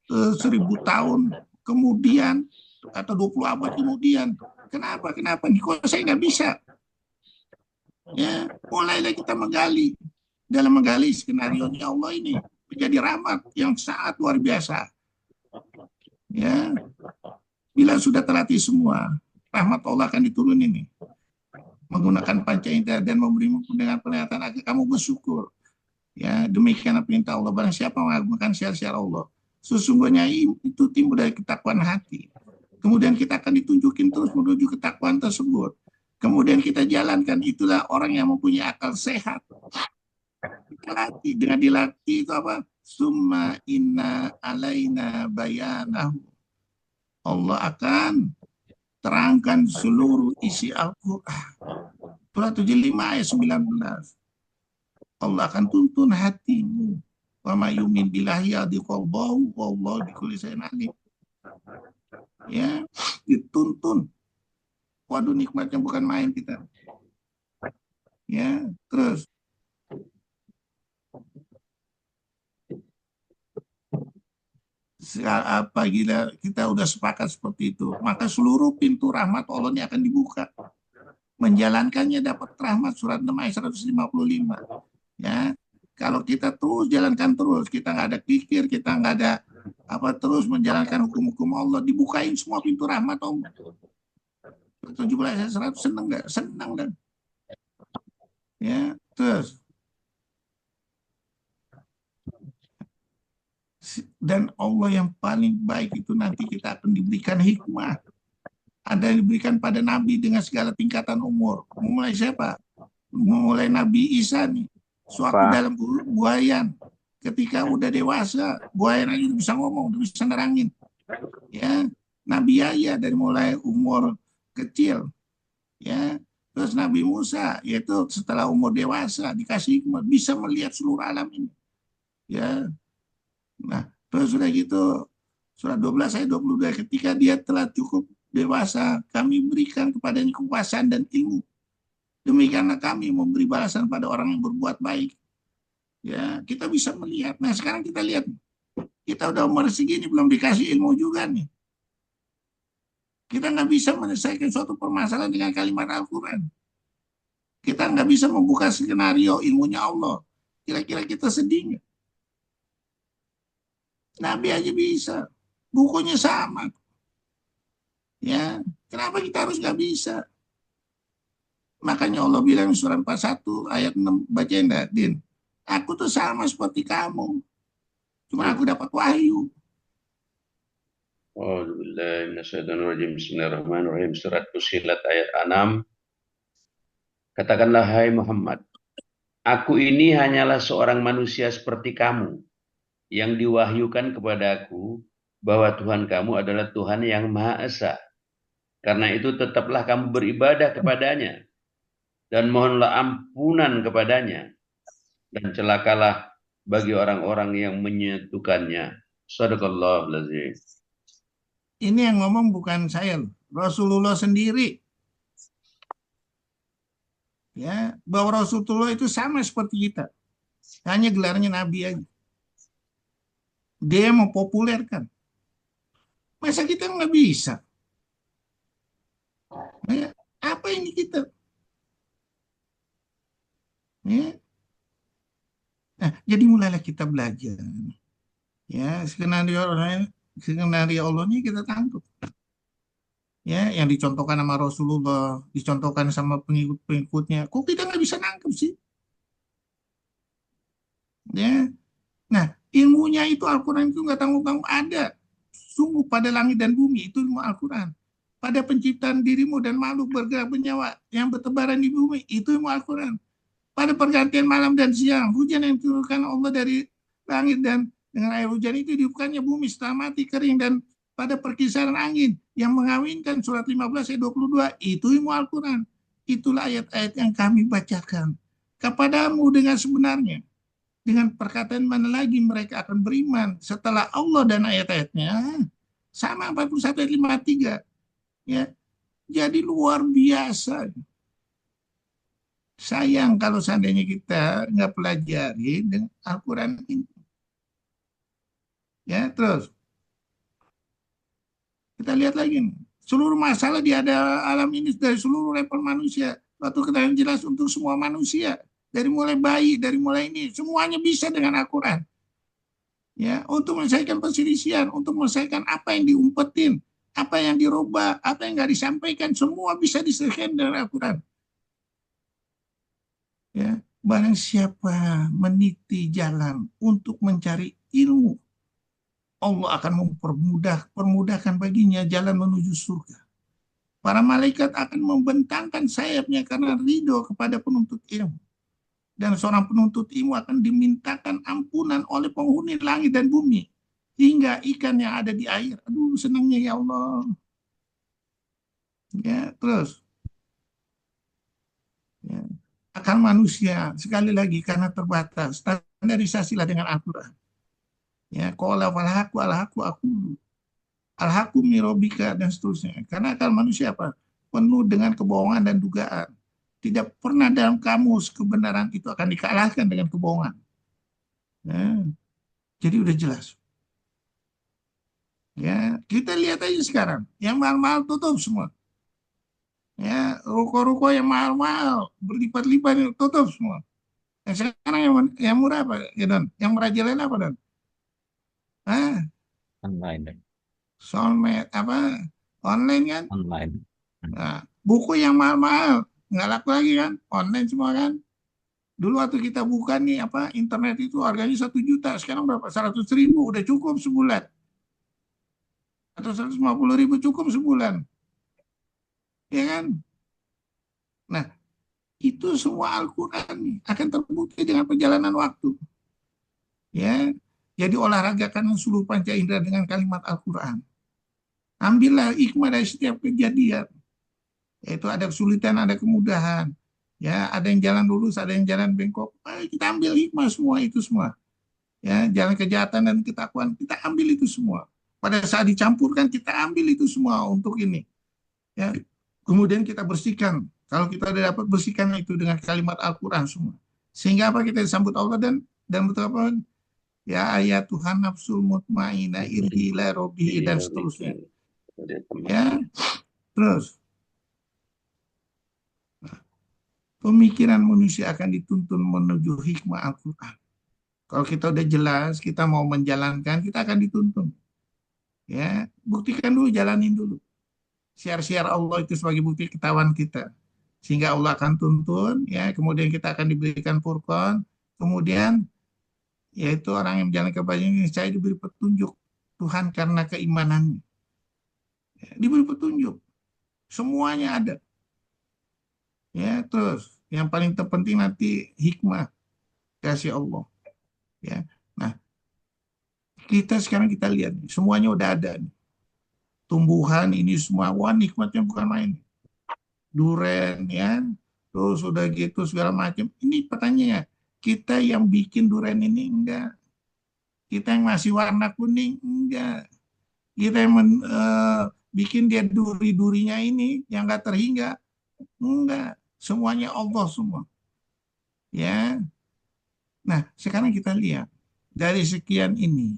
1000 tahun kemudian atau 20 abad kemudian? Kenapa? Kenapa nih? Kok saya nggak bisa? Ya, mulailah kita menggali. Dalam menggali skenario-nya Allah ini menjadi rahmat yang sangat luar biasa. Ya, bila sudah terlatih semua, rahmat Allah akan diturunin nih. Menggunakan panca indera dan memberimu dengan penglihatan agar kamu bersyukur. Ya, demikian perintah Allah. Barang siapa mengagungkan syiar-syiar Allah, sesungguhnya itu timbul dari ketakwaan hati. Kemudian kita akan ditunjukin terus menuju ketakwaan tersebut. Kemudian kita jalankan, itulah orang yang mempunyai akal sehat. Dilatih, dengan dilatih itu apa? Summa inna alaina bayanahu. Allah akan terangkan seluruh isi Al-Quran. Surah 75 ayat 19. Allah akan tuntun hatimu. Wa ma yumin billahi yahdi qalbahu wallahu bikulli syai'in alim. Ya, dituntun. Waduh, nikmatnya bukan main kita. Ya, terus apa gila kita udah sepakat seperti itu, maka seluruh pintu rahmat Allah ini akan dibuka. Menjalankannya dapat rahmat, surat 6 ayat 155. Ya, kalau kita terus jalankan terus, kita nggak ada pikir, kita nggak ada apa, terus menjalankan hukum-hukum Allah, dibukain semua pintu rahmat Allah. 17 ayat 100, senang nggak? Senang dan ya, terus dan Allah yang paling baik itu nanti kita akan diberikan hikmah. Ada yang diberikan pada Nabi dengan segala tingkatan umur. Mulai siapa? Mulai Nabi Isa nih. Suatu dalam buayan. Ketika udah dewasa, buayan aja udah bisa ngomong, udah bisa nerangin. Ya, Nabi Yahya dari mulai umur kecil. Ya, terus Nabi Musa, yaitu setelah umur dewasa dikasih hikmah, bisa melihat seluruh alam ini. Ya. Nah, terus sudah gitu, surat 12 ayat 22, ketika dia telah cukup dewasa, kami berikan kepadanya kekuasaan dan ilmu. Demikianlah kami memberi balasan pada orang yang berbuat baik. Ya, kita bisa melihat. Nah, sekarang kita lihat, kita udah umur segini belum dikasih ilmu juga nih. Kita nggak bisa menyelesaikan suatu permasalahan dengan kalimat Al-Quran. Kita nggak bisa membuka skenario ilmunya Allah. Kira-kira kita sedih nggak? Nabi aja bisa. Bukunya sama. Ya, kenapa kita harus nggak bisa? Makanya Allah bilang surat 41 ayat 6, bacain enggak, Din? Aku tuh sama seperti kamu. Cuma aku dapat wahyu. Bismillahirrahmanirrahim. Surat Fussilat ayat 6. Katakanlah, hai Muhammad, aku ini hanyalah seorang manusia seperti kamu, yang diwahyukan kepadaku bahwa Tuhan kamu adalah Tuhan yang Maha Esa. Karena itu tetaplah kamu beribadah kepadanya dan mohonlah ampunan kepadanya, dan celakalah bagi orang-orang yang menyekutukannya. Shadaqallahul azim. Ini yang ngomong bukan saya, Rasulullah sendiri. Ya, bahwa Rasulullah itu sama seperti kita. Hanya gelarnya Nabi aja. Dia mempopulerkan. Masa kita nggak bisa? Ya, apa ini kita? Ya. Nah, jadi mulailah kita belajar. Ya, skenario Allah ini kita tangkap. Ya, yang dicontohkan sama Rasulullah, dicontohkan sama pengikut-pengikutnya. Kok kita nggak bisa nangkep sih? Ya. Nah, ilmunya itu Al-Quran itu nggak tanggung-tanggung ada. Sungguh pada langit dan bumi itu ilmu Al-Quran. Pada penciptaan dirimu dan makhluk bergerak bernyawa yang bertebaran di bumi itu ilmu Al-Quran. Pada pergantian malam dan siang, hujan yang diturunkan Allah dari langit dan dengan air hujan itu dibukannya bumi setelah mati kering, dan pada perkisaran angin yang mengawinkan surat 15 ayat 22 itu ilmu Al-Quran. Itulah ayat-ayat yang kami bacakan kepadamu dengan sebenarnya. Dengan perkataan mana lagi mereka akan beriman setelah Allah dan ayat-ayatnya? Sama 41 ayat 53. Ya. Jadi luar biasa. Sayang kalau seandainya kita nggak pelajari dengan Al-Quran ini. Ya, terus kita lihat lagi nih. Seluruh masalah di ada alam ini dari seluruh level manusia. Waktu kita yang jelas untuk semua manusia. Dari mulai bayi, dari mulai ini, semuanya bisa dengan Al-Quran. Ya, untuk menyelesaikan perselisihan, untuk menyelesaikan apa yang diumpetin, apa yang dirubah, apa yang nggak disampaikan, semua bisa diselesaikan dengan Al-Quran. Ya, barang siapa meniti jalan untuk mencari ilmu, Allah akan permudahkan baginya jalan menuju surga. Para malaikat akan membentangkan sayapnya karena ridho kepada penuntut ilmu. Dan seorang penuntut ilmu akan dimintakan ampunan oleh penghuni langit dan bumi. Hingga ikan yang ada di air. Aduh, senangnya ya Allah. Ya, terus. Ya. Akal manusia, sekali lagi, karena terbatas. Standarisasilah dengan Al-Quran. Ya, qala falhaku alhaku aqulu. Alhaku mirobika dan seterusnya. Karena akal manusia apa? Penuh dengan kebohongan dan dugaan. Tidak pernah dalam kamus kebenaran itu akan dikalahkan dengan kebohongan. Ya. Jadi udah jelas. Ya, kita lihat aja sekarang. Yang mahal-mahal tutup semua. Ya, ruko-ruko yang mahal-mahal berlipat-lipat tutup semua. Yang sekarang yang murah apa, ya Don? Yang merajalela apa, Don? Online. Soulmate apa? Online kan? Online. Nah, buku yang mahal-mahal nggak laku lagi kan, online semua kan. Dulu waktu kita buka nih apa internet itu harganya 1 juta, sekarang berapa? 100.000 udah cukup sebulan, atau 150.000 cukup sebulan, ya kan? Nah, itu semua Al-Quran nih akan terbukti dengan perjalanan waktu. Ya, jadi olahragakan seluruh panca indera dengan kalimat Al-Quran. Ambillah hikmah dari setiap kejadian. Yaitu ada kesulitan, ada kemudahan. Ya, ada yang jalan lurus, ada yang jalan bengkok. Kita ambil hikmah semua itu semua. Ya, jalan kejahatan dan ketakwaan, kita ambil itu semua. Pada saat dicampurkan, kita ambil itu semua untuk ini. Ya, kemudian kita bersihkan. Kalau kita sudah dapat bersihkan itu dengan kalimat Al-Quran semua. Sehingga apa, kita disambut Allah dan betul apa? Ya ayat Tuhan nafsul mutmainah irji ila rabbihi dan seterusnya. Ya, terus. Pemikiran manusia akan dituntun menuju hikmah Al-Quran. Kalau kita udah jelas, kita mau menjalankan, kita akan dituntun. Ya, buktikan dulu, jalanin dulu. Siar-siar Allah itu sebagai bukti ketahuan kita. Sehingga Allah akan tuntun, ya, kemudian kita akan diberikan Furqan, kemudian yaitu orang yang menjalankan kebajikan ini saya diberi petunjuk Tuhan karena keimanannya. Ya, diberi petunjuk. Semuanya ada. Ya, terus yang paling terpenting nanti hikmah kasih Allah. Ya, nah kita sekarang kita lihat semuanya udah ada. Tumbuhan ini semua, wah nikmatnya bukan main. Duren ya, terus udah gitu segala macam. Ini pertanyaannya, kita yang bikin duren ini enggak? Kita yang masih warna kuning enggak? Kita yang bikin dia duri-durinya ini yang enggak terhingga enggak? Semuanya Allah semua. Ya. Nah, sekarang kita lihat dari sekian ini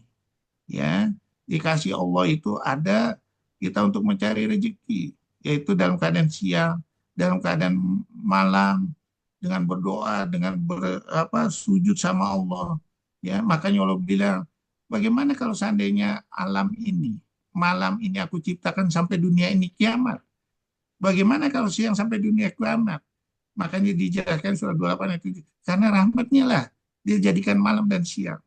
ya, dikasih Allah itu ada kita untuk mencari rezeki, yaitu dalam keadaan siang, dalam keadaan malam, dengan berdoa, dengan sujud sama Allah. Ya, makanya Allah bilang, bagaimana kalau seandainya alam ini, malam ini aku ciptakan sampai dunia ini kiamat? Bagaimana kalau siang sampai dunia kiamat? Makanya dijelaskan surah 28 itu, karena rahmatnya lah Dia jadikan malam dan siang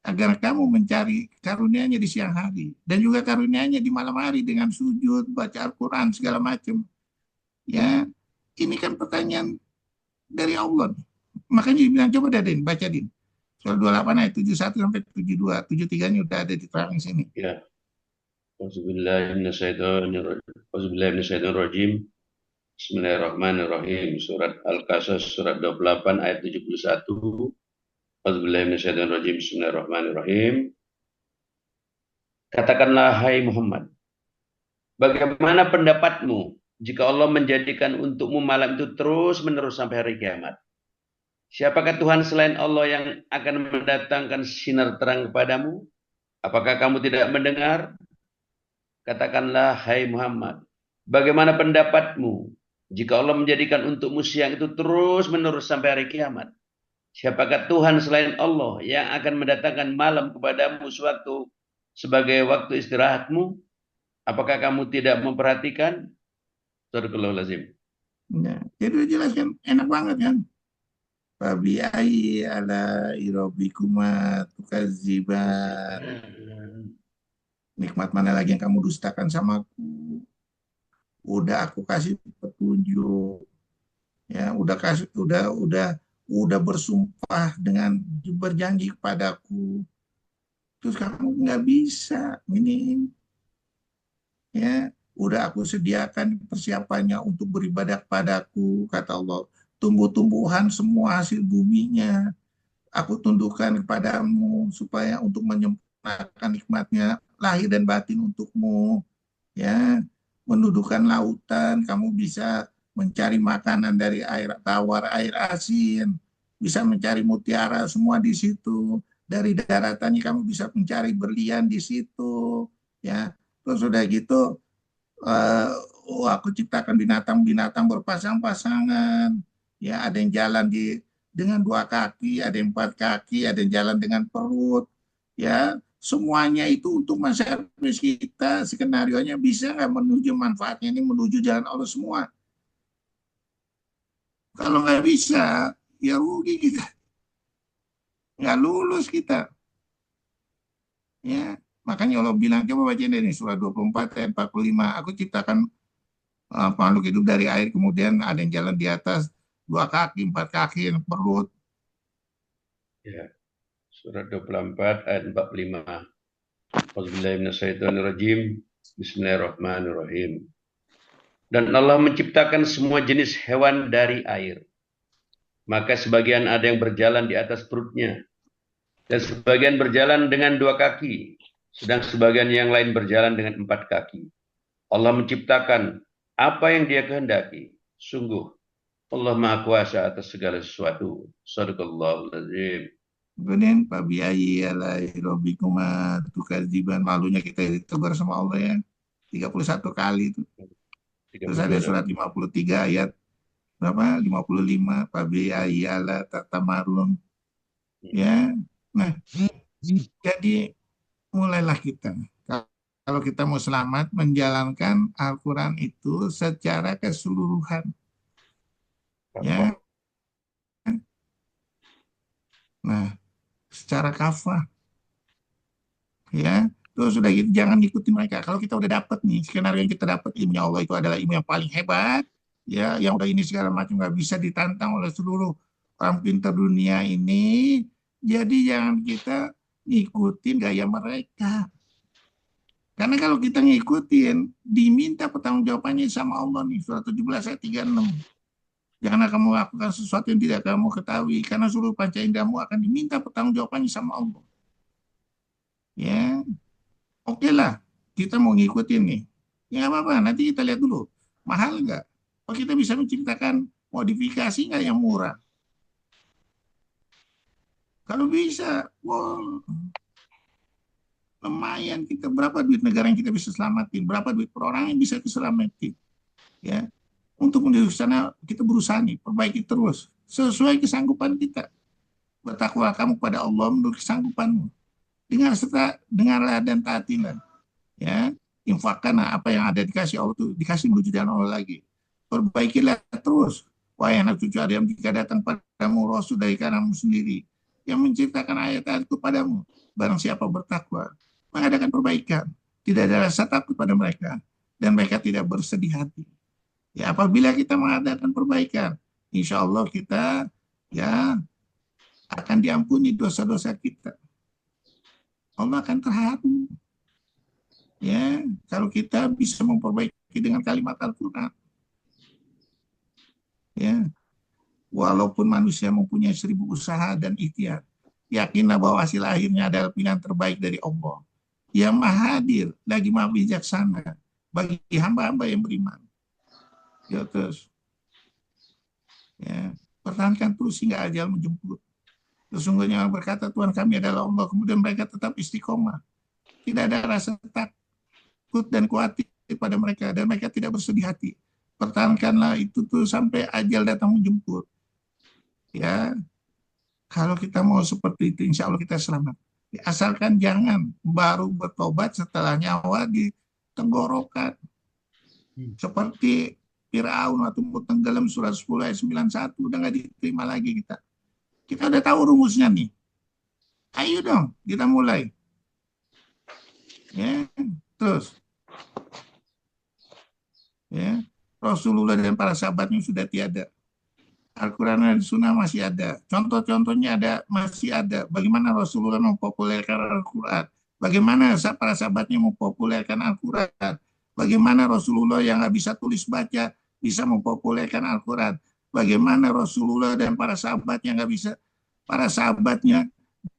agar kamu mencari karunia-Nya di siang hari dan juga karunia-Nya di malam hari dengan sujud, baca Al-Quran segala macam. Ya, ini kan pertanyaan dari Allah. Makanya dibilang coba Din, baca Din. Surah 28 ayat 71 sampai 72, 73-nya udah ada di terang sini. Ya. Auzubillahiminasyaitonirrajim. Bismillahirrahmanirrahim. Surat Al-Qasas surat 28 ayat 71. Auzubillahiminasyaitonirrajim. Bismillahirrahmanirrahim. Katakanlah, hai Muhammad, bagaimana pendapatmu jika Allah menjadikan untukmu malam itu terus-menerus sampai hari kiamat? Siapakah Tuhan selain Allah yang akan mendatangkan sinar terang kepadamu? Apakah kamu tidak mendengar? Katakanlah, hai Muhammad, bagaimana pendapatmu jika Allah menjadikan untukmu siang itu terus-menerus sampai hari kiamat? Siapakah Tuhan selain Allah yang akan mendatangkan malam kepadamu suatu sebagai waktu istirahatmu? Apakah kamu tidak memperhatikan? Sadaqallahul-azim. Nah, jadi jelaskan enak banget kan? Fabi ayyi ala rabbikuma tukadziban. Nikmat mana lagi yang kamu dustakan sama aku? Udah aku kasih petunjuk. Ya, udah bersumpah dengan berjanji kepadaku. Terus kamu nggak bisa. Ini ya, udah aku sediakan persiapannya untuk beribadah kepadaku, kata Allah. Tumbuh-tumbuhan semua hasil buminya aku tundukkan kepadamu supaya untuk menyempurnakan nikmatnya lahir dan batin untukmu. Ya, mendudukan lautan, kamu bisa mencari makanan dari air tawar, air asin, bisa mencari mutiara semua di situ. Dari daratannya kamu bisa mencari berlian di situ. Ya, terus sudah gitu, aku ciptakan binatang-binatang berpasang-pasangan. Ya, ada yang jalan dengan 2 kaki, ada yang 4 kaki, ada yang jalan dengan perut. Ya, semuanya itu untuk masyarakat kita. Skenarionya bisa nggak menuju manfaatnya ini menuju jalan Allah semua? Kalau nggak bisa, ya rugi kita, nggak lulus kita. Ya, makanya Allah bilang, coba baca ini surah 24 ayat 45. Aku ciptakan makhluk hidup dari air, kemudian ada yang jalan di atas 2 kaki, 4 kaki, yang perut. Ya. Surat 24 ayat 45. Auzubillahiminasyaitonirrajim. Bismillahirrahmanirrahim. Dan Allah menciptakan semua jenis hewan dari air. Maka sebagian ada yang berjalan di atas perutnya. Dan sebagian berjalan dengan 2 kaki. Sedang sebagian yang lain berjalan dengan 4 kaki. Allah menciptakan apa yang Dia kehendaki. Sungguh Allah Maha Kuasa atas segala sesuatu. Shadaqallahul azim. Kemudian Fabi ayyi ala rabbikuma tukadziban. Malunya kita ditegur sama Allah ya. 31 kali itu. Terus ada surat 53 ayat berapa? 55. Fabi ayyi ala tatamarun. Ya. Nah, jadi mulailah kita. Kalau kita mau selamat menjalankan Al-Quran itu secara keseluruhan. Ya. Nah, secara kafah. Ya. Terus sudah gitu jangan ikuti mereka. Kalau kita udah dapat nih skenario yang kita dapat, ilmunya Allah itu adalah ilmu yang paling hebat. Ya, yang udah ini segala macam nggak bisa ditantang oleh seluruh orang pintar dunia ini. Jadi jangan kita ngikutin gaya mereka. Karena kalau kita ngikutin, diminta pertanggungjawabannya sama Allah nih, surah 17 ayat 36. Janganlah kamu lakukan sesuatu yang tidak kamu ketahui, karena seluruh panca inderamu akan diminta pertanggungjawabannya sama Allah. Ya, oke lah, kita mau ngikutin nih. Ya nggak apa-apa, nanti kita lihat dulu. Mahal nggak? Oh, kita bisa menciptakan modifikasi nggak yang murah? Kalau bisa, wow, lumayan kita, berapa duit negara yang kita bisa selamatin, berapa duit per orang yang bisa diselamatin. Ya, untuk menuju sana kita berusaha nih, perbaiki terus sesuai kesanggupan kita. Bertakwa kamu pada Allah menurut kesanggupanmu. Dengarlah dan taatilah. Ya, infakkan apa yang ada dikasih Allah itu dikasih menuju jalan Allah lagi. Perbaikilah terus. Wahai anak cucu Adam, jika datang padamu Rasul dari kalanganmu sendiri yang menciptakan ayat-ayatku padamu. Barang siapa bertakwa, mengadakan perbaikan, tidak ada rasa takut pada mereka, dan mereka tidak bersedih hati. Ya, apabila kita mengadakan perbaikan, insya Allah kita ya akan diampuni dosa-dosa kita. Allah akan terharu. Ya, kalau kita bisa memperbaiki dengan kalimat Al-Quran. Ya, walaupun manusia mempunyai 1000 usaha dan ikhtiar, yakinlah bahwa hasil akhirnya adalah pilihan terbaik dari Allah. Yang Maha Hadir, lagi Maha Bijaksana bagi hamba-hamba yang beriman. Ya, terus. Ya, pertahankan terus hingga ajal menjemput. Sesungguhnya yang berkata Tuhan kami adalah Allah, kemudian mereka tetap istiqomah. Tidak ada rasa takut dan khawatir pada mereka, dan mereka tidak bersedih hati. Pertahankanlah itu tuh sampai ajal datang menjemput. Ya, kalau kita mau seperti itu, insya Allah kita selamat. Asalkan jangan baru bertobat setelah nyawa di tenggorokan. Seperti Firaun waktu tenggelam surat 10 ayat 91, udah nggak diterima lagi kita. Kita udah tahu rumusnya nih. Ayo dong, kita mulai. Ya, terus. Ya, Rasulullah dan para sahabatnya sudah tiada. Al-Quran dan Sunnah masih ada. Contoh-contohnya masih ada. Bagaimana Rasulullah mempopulerkan Al-Quran? Bagaimana para sahabatnya mempopulerkan Al-Quran? Bagaimana Rasulullah yang nggak bisa tulis baca bisa mempopulerkan Al-Quran? Bagaimana Rasulullah dan para sahabatnya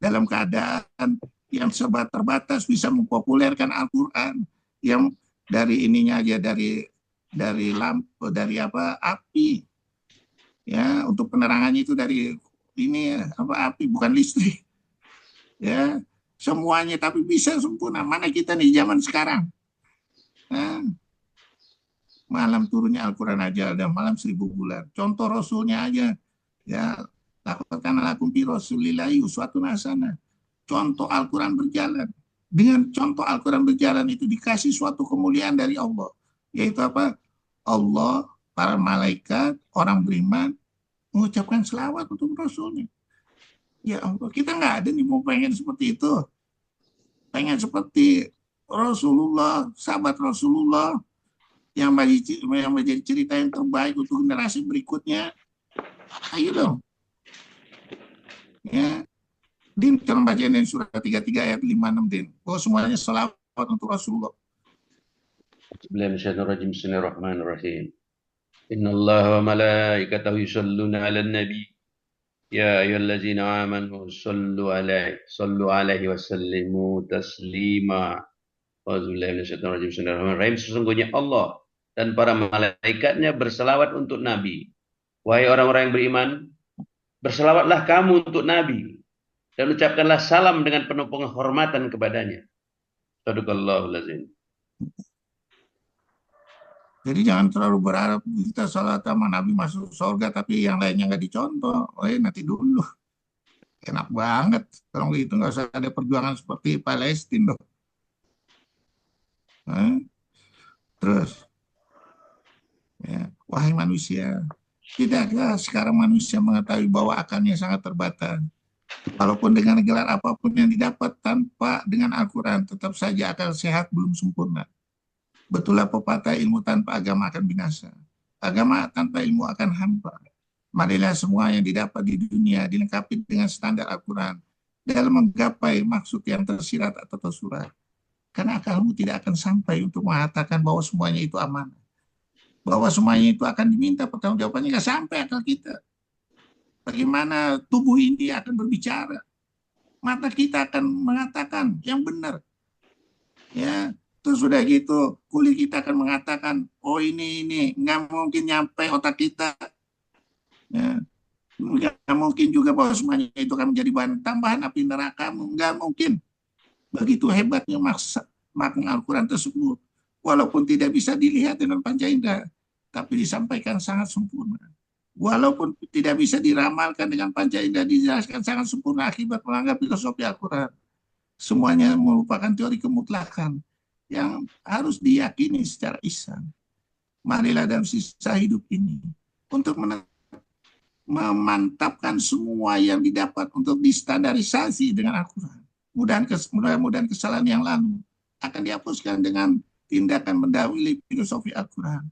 dalam keadaan yang serba terbatas bisa mempopulerkan Al-Quran, yang dari ininya aja dari lampu, dari api, ya, untuk penerangannya itu dari ini api, bukan listrik, ya, semuanya, tapi bisa sempurna. Mana kita nih zaman sekarang? Malam turunnya Al-Quran aja ada malam 1000 bulan. Contoh Rasulnya aja, ya, lakukan lakum fi Rasulillahi uswatun hasanah. Contoh Al-Quran berjalan. Dengan contoh Al-Quran berjalan itu dikasih suatu kemuliaan dari Allah. Yaitu apa? Allah, para malaikat, orang beriman mengucapkan selawat untuk Rasulnya. Ya Allah, kita nggak ada nih mau pengen seperti itu. Pengen seperti Rasulullah, sahabat Rasulullah, yang menjadi cerita yang terbaik untuk generasi berikutnya. Ayo dong. Ya. Din, tolong bacain surat 33 ayat 56, Din. Bahwa semuanya selawat untuk Rasulullah. Bismillahirrahmanirrahim. Innallaha wa malaikatahu yusholluna 'alan nabi. Ya ayyuhallazina amanu sallu alaihi wa sallimu taslima. Bismillahirrahmanirrahim. Sesungguhnya Allah dan para malaikatnya berselawat untuk Nabi. Wahai orang-orang yang beriman, berselawatlah kamu untuk Nabi dan ucapkanlah salam dengan penuh penghormatan kepadanya. Shadaqallahul azim. Jadi jangan terlalu berharap kita salat sama Nabi masuk surga, tapi yang lainnya nggak dicontoh. Nanti dulu. Enak banget. Kalau gitu nggak usah ada perjuangan seperti Palestina. Terus, ya, wahai manusia, tidakkah sekarang manusia mengetahui bahwa akalnya sangat terbatas? Walaupun dengan gelar apapun yang didapat dengan Al-Quran, tetap saja akal sehat belum sempurna. Betullah pepatah, ilmu tanpa agama akan binasa. Agama tanpa ilmu akan hampa. Marilah semua yang didapat di dunia dilengkapi dengan standar Al-Quran dalam menggapai maksud yang tersirat atau tersurat. Karena akalmu tidak akan sampai untuk mengatakan bahwa semuanya itu amanah. Bahwa semuanya itu akan diminta pertanggungjawabannya, nggak sampai akal kita. Bagaimana tubuh ini akan berbicara? Mata kita akan mengatakan yang benar. Ya, terus sudah gitu, kulit kita akan mengatakan, oh ini nggak mungkin nyampe otak kita. Ya, nggak mungkin juga bahwa semuanya itu akan menjadi bahan tambahan api neraka. Nggak mungkin. Begitu hebatnya makna Al-Quran tersebut. Walaupun tidak bisa dilihat dengan panca indera, tapi disampaikan sangat sempurna. Walaupun tidak bisa diramalkan dengan panca indera, dijelaskan sangat sempurna akibat melanggar filosofi Al-Quran. Semuanya merupakan teori kemutlakan yang harus diyakini secara ihsan. Marilah dalam sisa hidup ini untuk memantapkan semua yang didapat untuk distandarisasi dengan Al-Quran. Mudah-mudahan kesalahan yang lalu akan dihapuskan dengan tindakan mendahului filosofi Al-Quran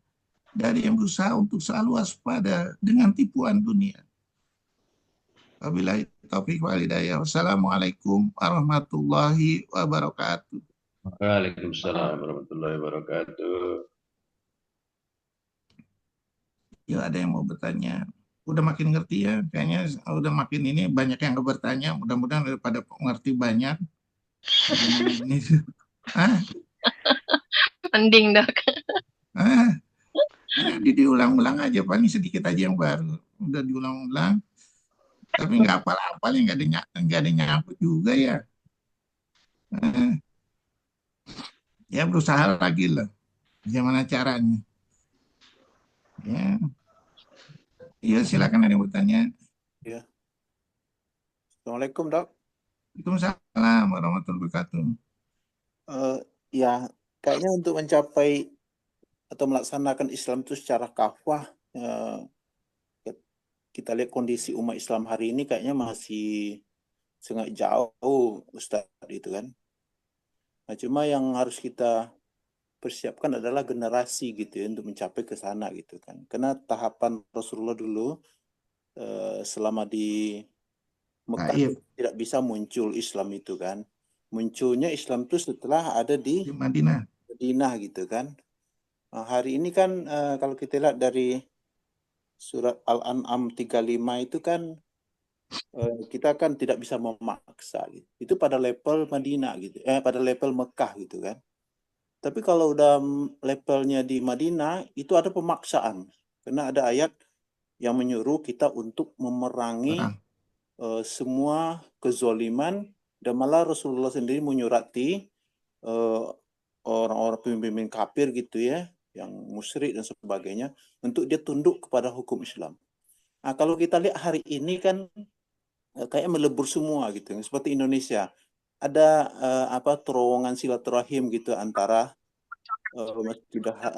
dari yang berusaha untuk selalu waspada dengan tipuan dunia. Wabillahi taufiq wal hidayah. Wassalamualaikum warahmatullahi wabarakatuh. Waalaikumsalam warahmatullahi wabarakatuh. Ya, ada yang mau bertanya? Udah makin ngerti ya, kayaknya udah makin ini banyak yang bertanya. Mudah-mudahan daripada ngerti banyak. Ini, Mending dok. diulang-ulang aja, paling sedikit aja yang baru. Udah diulang-ulang, tapi nggak hafal-hafal, nggak ada nyangkut juga ya. Ya berusaha lagi lah, gimana caranya. Ya, iya silakan ada yang bertanya. Ya. Assalamualaikum dok. Waalaikumsalam warahmatullahi wabarakatuh. Ya, kayaknya untuk mencapai atau melaksanakan Islam itu secara kafah, kita lihat kondisi umat Islam hari ini kayaknya masih sangat jauh, Ustadz, itu kan. Nah, cuma yang harus kita persiapkan adalah generasi gitu ya untuk mencapai ke sana gitu kan. Karena tahapan Rasulullah dulu selama di Mekah tidak bisa muncul Islam itu kan. Munculnya Islam itu setelah ada di Madinah gitu kan. Nah, hari ini kan kalau kita lihat dari surat Al-An'am 35 itu kan kita kan tidak bisa memaksa gitu. Itu pada level Madinah gitu. Pada level Mekah gitu kan. Tapi kalau udah levelnya di Madinah itu ada pemaksaan. Karena ada ayat yang menyuruh kita untuk memerangi semua kezoliman, dan malah Rasulullah sendiri menyurati orang-orang pemimpin kafir gitu ya, yang musyrik dan sebagainya, untuk dia tunduk kepada hukum Islam. Nah, kalau kita lihat hari ini kan kayak melebur semua gitu, seperti Indonesia. Ada terowongan silaturahim gitu antara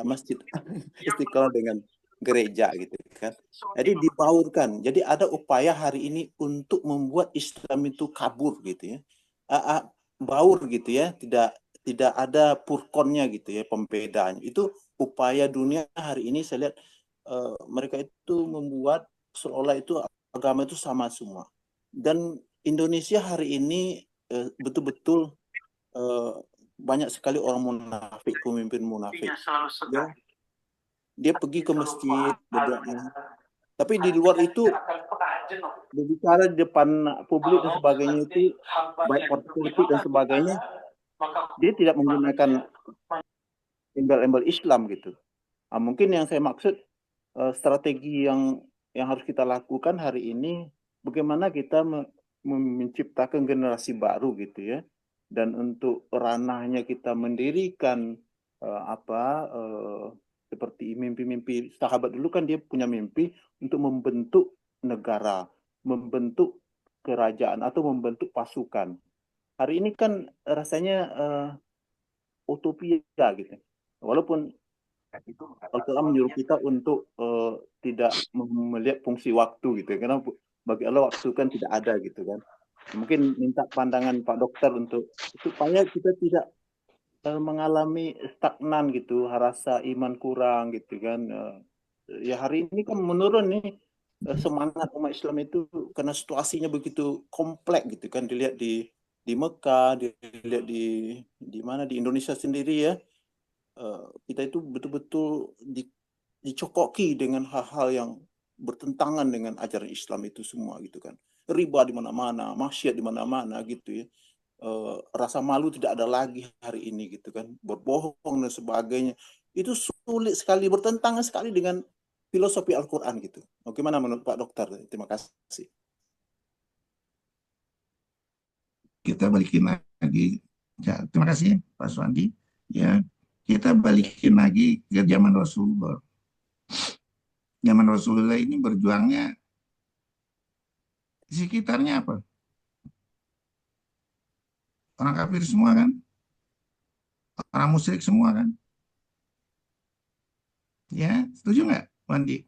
masjid Istiqlal dengan gereja gitu kan. Jadi dibaurkan. Jadi ada upaya hari ini untuk membuat Islam itu kabur gitu ya. Baur gitu ya, tidak ada purkonnya gitu ya, pembedaannya. Itu upaya dunia hari ini saya lihat mereka itu membuat seolah itu agama itu sama semua. Dan Indonesia hari ini betul-betul banyak sekali orang munafik, pemimpin munafik. Dia pergi ke masjid, tapi di luar itu berbicara di depan publik dan sebagainya itu, baik politik dan sebagainya, dia tidak menggunakan embel-embel Islam gitu. Nah, mungkin yang saya maksud strategi yang harus kita lakukan hari ini, bagaimana kita menciptakan generasi baru gitu ya. Dan untuk ranahnya kita mendirikan seperti mimpi-mimpi sahabat dulu kan, dia punya mimpi untuk membentuk negara, membentuk kerajaan atau membentuk pasukan. Hari ini kan rasanya utopia gitu. Walaupun Al-Quran menyuruh kita untuk tidak melihat fungsi waktu gitu, karena bagi Allah waktu kan tidak ada gitu kan. Mungkin minta pandangan Pak Dokter untuk supaya kita tidak mengalami stagnan gitu, rasa iman kurang gitu kan. Ya hari ini kan menurun nih semangat umat Islam itu karena situasinya begitu kompleks gitu kan. Dilihat di Mekah, dilihat di mana di Indonesia sendiri ya. Kita itu betul-betul dicokoki dengan hal-hal yang bertentangan dengan ajaran Islam itu semua gitu kan. Riba di mana-mana, maksiat di mana-mana gitu ya. Rasa malu tidak ada lagi hari ini gitu kan, berbohong dan sebagainya. Itu sulit sekali, bertentangan sekali dengan filosofi Al-Quran gitu. Bagaimana menurut Pak Dokter? Terima kasih. Kita balikin lagi. Ya, terima kasih Pak Suwandi. Ya, kita balikin lagi ke zaman Rasulullah. Zaman Rasulullah ini berjuangnya di sekitarnya apa? Orang kafir semua kan? Orang musyrik semua kan? Ya, setuju nggak, Wandi?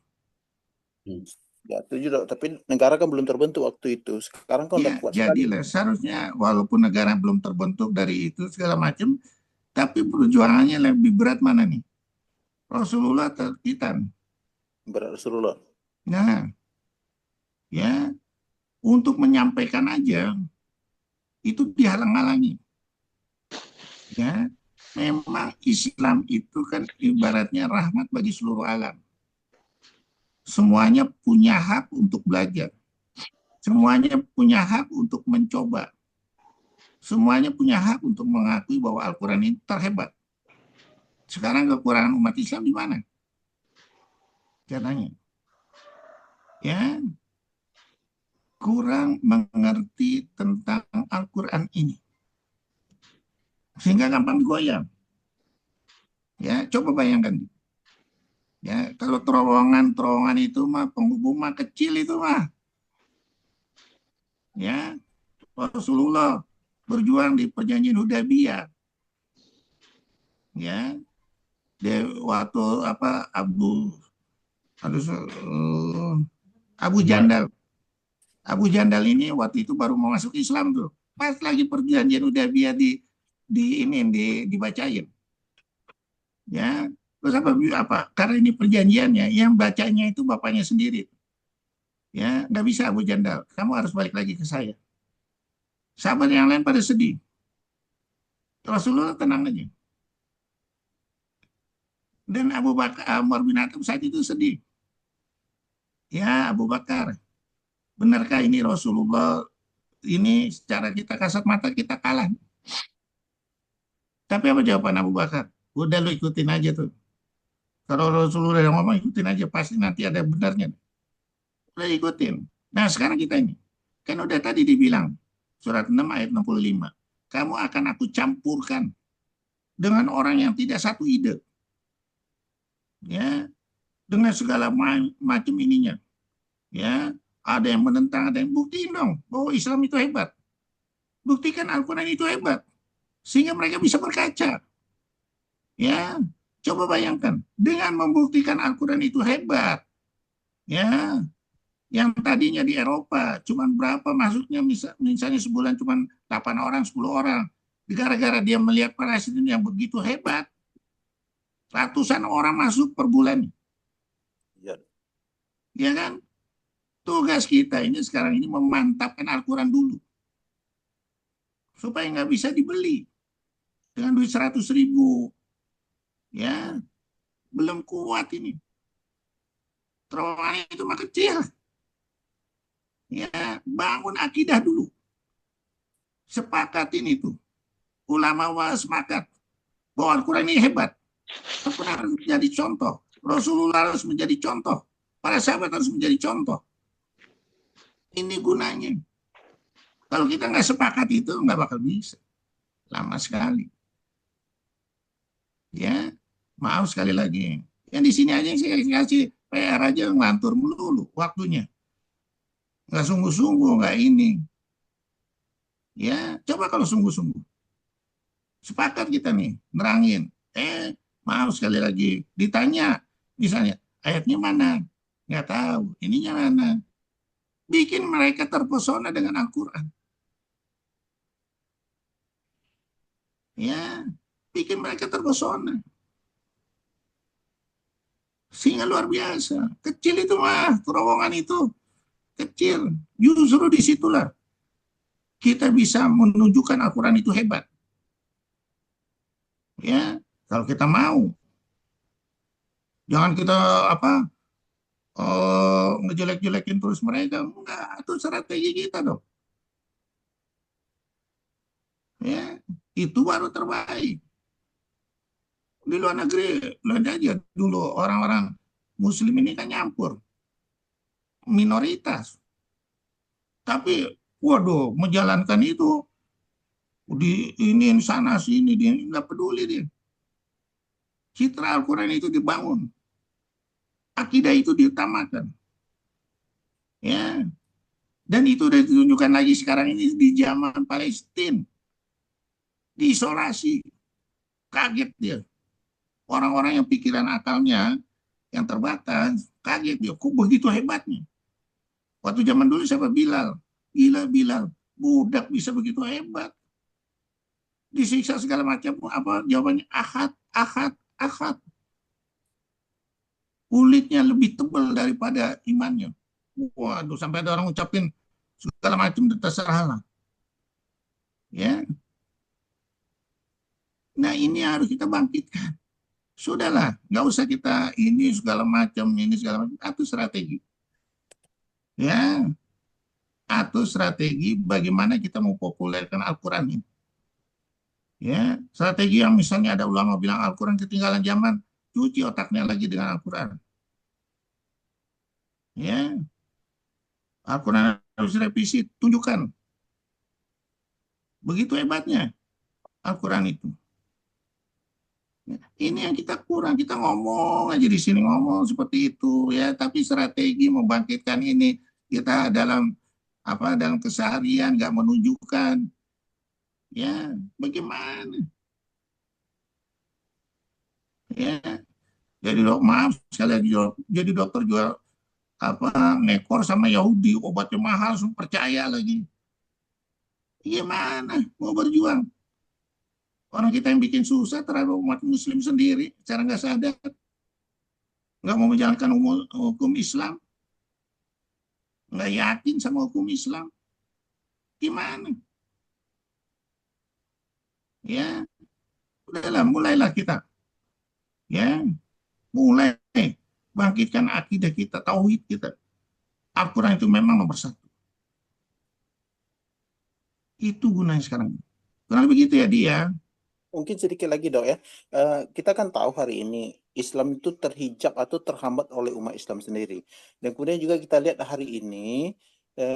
Ya, setuju dok. Tapi negara kan belum terbentuk waktu itu. Sekarang kan udah Ya, kuat sekali. jadilah seharusnya walaupun negara belum terbentuk dari itu segala macam, tapi perjuangannya lebih berat mana nih? Rasulullah atau kita? Berat Rasulullah. Nah, ya untuk menyampaikan aja itu dihalang-halangi. Ya, memang Islam itu kan ibaratnya rahmat bagi seluruh alam. Semuanya punya hak untuk belajar. Semuanya punya hak untuk mencoba. Semuanya punya hak untuk mengakui bahwa Al-Quran ini terhebat. Sekarang kekurangan umat Islam di mana? Katanya. Ya, kurang mengerti tentang Al-Quran ini. Sehingga gampang goyang. Ya, coba bayangkan. Ya, kalau terowongan itu mah penghubung mah kecil itu mah. Ya, Rasulullah berjuang di perjanjian Hudaybiyah. Ya, waktu apa Abu Jandal. Abu Jandal ini waktu itu baru mau masuk Islam tuh. Pas lagi perjanjian Hudaybiyah dibacain. Ya, terus apa? Karena ini perjanjiannya, yang bacanya itu bapaknya sendiri. Ya, nggak bisa Abu Jandal. Kamu harus balik lagi ke saya. Sahabat yang lain pada sedih. Rasulullah tenang aja. Dan Abu Bakar, Umar bin Khattab saat itu sedih. Ya, Abu Bakar, benarkah ini Rasulullah ini secara kita kasat mata kita kalah? Tapi apa jawaban Abu Bakar? Udah lu ikutin aja tuh. Kalau Rasulullah yang ngomong ikutin aja, pasti nanti ada benarnya. Udah ikutin. Nah sekarang kita ini, kan udah tadi dibilang, surat 6 ayat 65. Kamu akan aku campurkan dengan orang yang tidak satu ide. Ya, dengan segala macam ininya. Ya, ada yang menentang, ada yang buktiin dong bahwa Islam itu hebat. Buktikan Al-Quran itu hebat. Sehingga mereka bisa berkaca. Ya, coba bayangkan. Dengan membuktikan Al-Quran itu hebat. Ya, yang tadinya di Eropa cuman berapa masuknya misalnya sebulan cuman 8 orang, 10 orang. Gara-gara dia melihat presiden yang begitu hebat, ratusan orang masuk per bulan. Ya. Ya kan? Tugas kita ini sekarang ini memantapkan Al-Quran dulu. Supaya nggak bisa dibeli. Dengan duit 100.000. Ya, belum kuat ini. Terowongan itu mah kecil. Ya, bangun akidah dulu. Sepakatin itu. Ulama sepakat bahwa Al-Quran ini hebat. Al-Quran harus menjadi contoh. Rasulullah harus menjadi contoh. Para sahabat harus menjadi contoh. Ini gunanya. Kalau kita nggak sepakat itu nggak bakal bisa. Lama sekali. Ya, maaf sekali lagi. Yang di sini aja saya kasih PR aja ngelantur melulu waktunya. Nggak sungguh-sungguh, nggak ini. Ya, coba kalau sungguh-sungguh. Sepakat kita nih, nerangin. Maaf sekali lagi. Ditanya, misalnya, ayatnya mana? Nggak tahu. Ininya mana? Bikin mereka terpesona dengan Al-Quran. Ya, bikin mereka terpesona. Sehingga luar biasa. Kecil itu mah, terowongan itu. Kecil. Justru disitulah kita bisa menunjukkan Al-Quran itu hebat. Ya, kalau kita mau. Jangan kita ngejelek-jelekin terus mereka. Enggak, itu strategi kita dong. Ya, itu baru terbaik. Di luar negeri, lihat aja dulu orang-orang Muslim ini kan nyampur. Minoritas. Tapi, waduh, menjalankan itu di ini sana sini dia nggak peduli dia. Citra Al-Quran itu dibangun. Akidah itu diutamakan. Ya. Dan itu sudah ditunjukkan lagi sekarang ini di zaman Palestina. Diisolasi. Kaget dia. Orang-orang yang pikiran akalnya yang terbatas, kaget dia. Kok begitu hebatnya? Waktu zaman dulu siapa? Bilal. Gila Bilal, budak bisa begitu hebat. Disiksa segala macam, apa jawabannya? Ahad, ahad, ahad. Kulitnya lebih tebal daripada imannya. Waduh, sampai ada orang ucapin segala macam, terserah lah. Ya, nah ini harus kita bangkitkan. Sudahlah, nggak usah kita ini segala macam, ini segala macam. Atur strategi. Ya, atur strategi bagaimana kita mau populerkan Al-Quran ini. Ya, strategi yang misalnya ada ulama bilang Al-Quran ketinggalan zaman, cuci otaknya lagi dengan Al-Quran. Ya, Al-Quran harus revisi, tunjukkan. Begitu hebatnya Al-Quran itu. Ini yang kita kurang, kita ngomong aja di sini ngomong seperti itu ya, tapi strategi membangkitkan ini kita dalam dalam keseharian nggak menunjukkan, ya bagaimana? Ya, jadi maaf sekali lagi jadi dokter juga ngekor sama Yahudi, obatnya mahal, langsung percaya lagi. Gimana mau berjuang? Orang kita yang bikin susah terhadap umat muslim sendiri secara nggak sadar. Nggak mau menjalankan hukum Islam. Nggak yakin sama hukum Islam. Gimana? Ya, udahlah, mulailah kita. Ya, mulai bangkitkan akidah kita, tauhid kita. Al-Quran itu memang nomor satu. Itu gunanya sekarang. Kurang begitu ya dia. Mungkin sedikit lagi dok ya, kita kan tahu hari ini Islam itu terhijab atau terhambat oleh umat Islam sendiri. Dan kemudian juga kita lihat hari ini,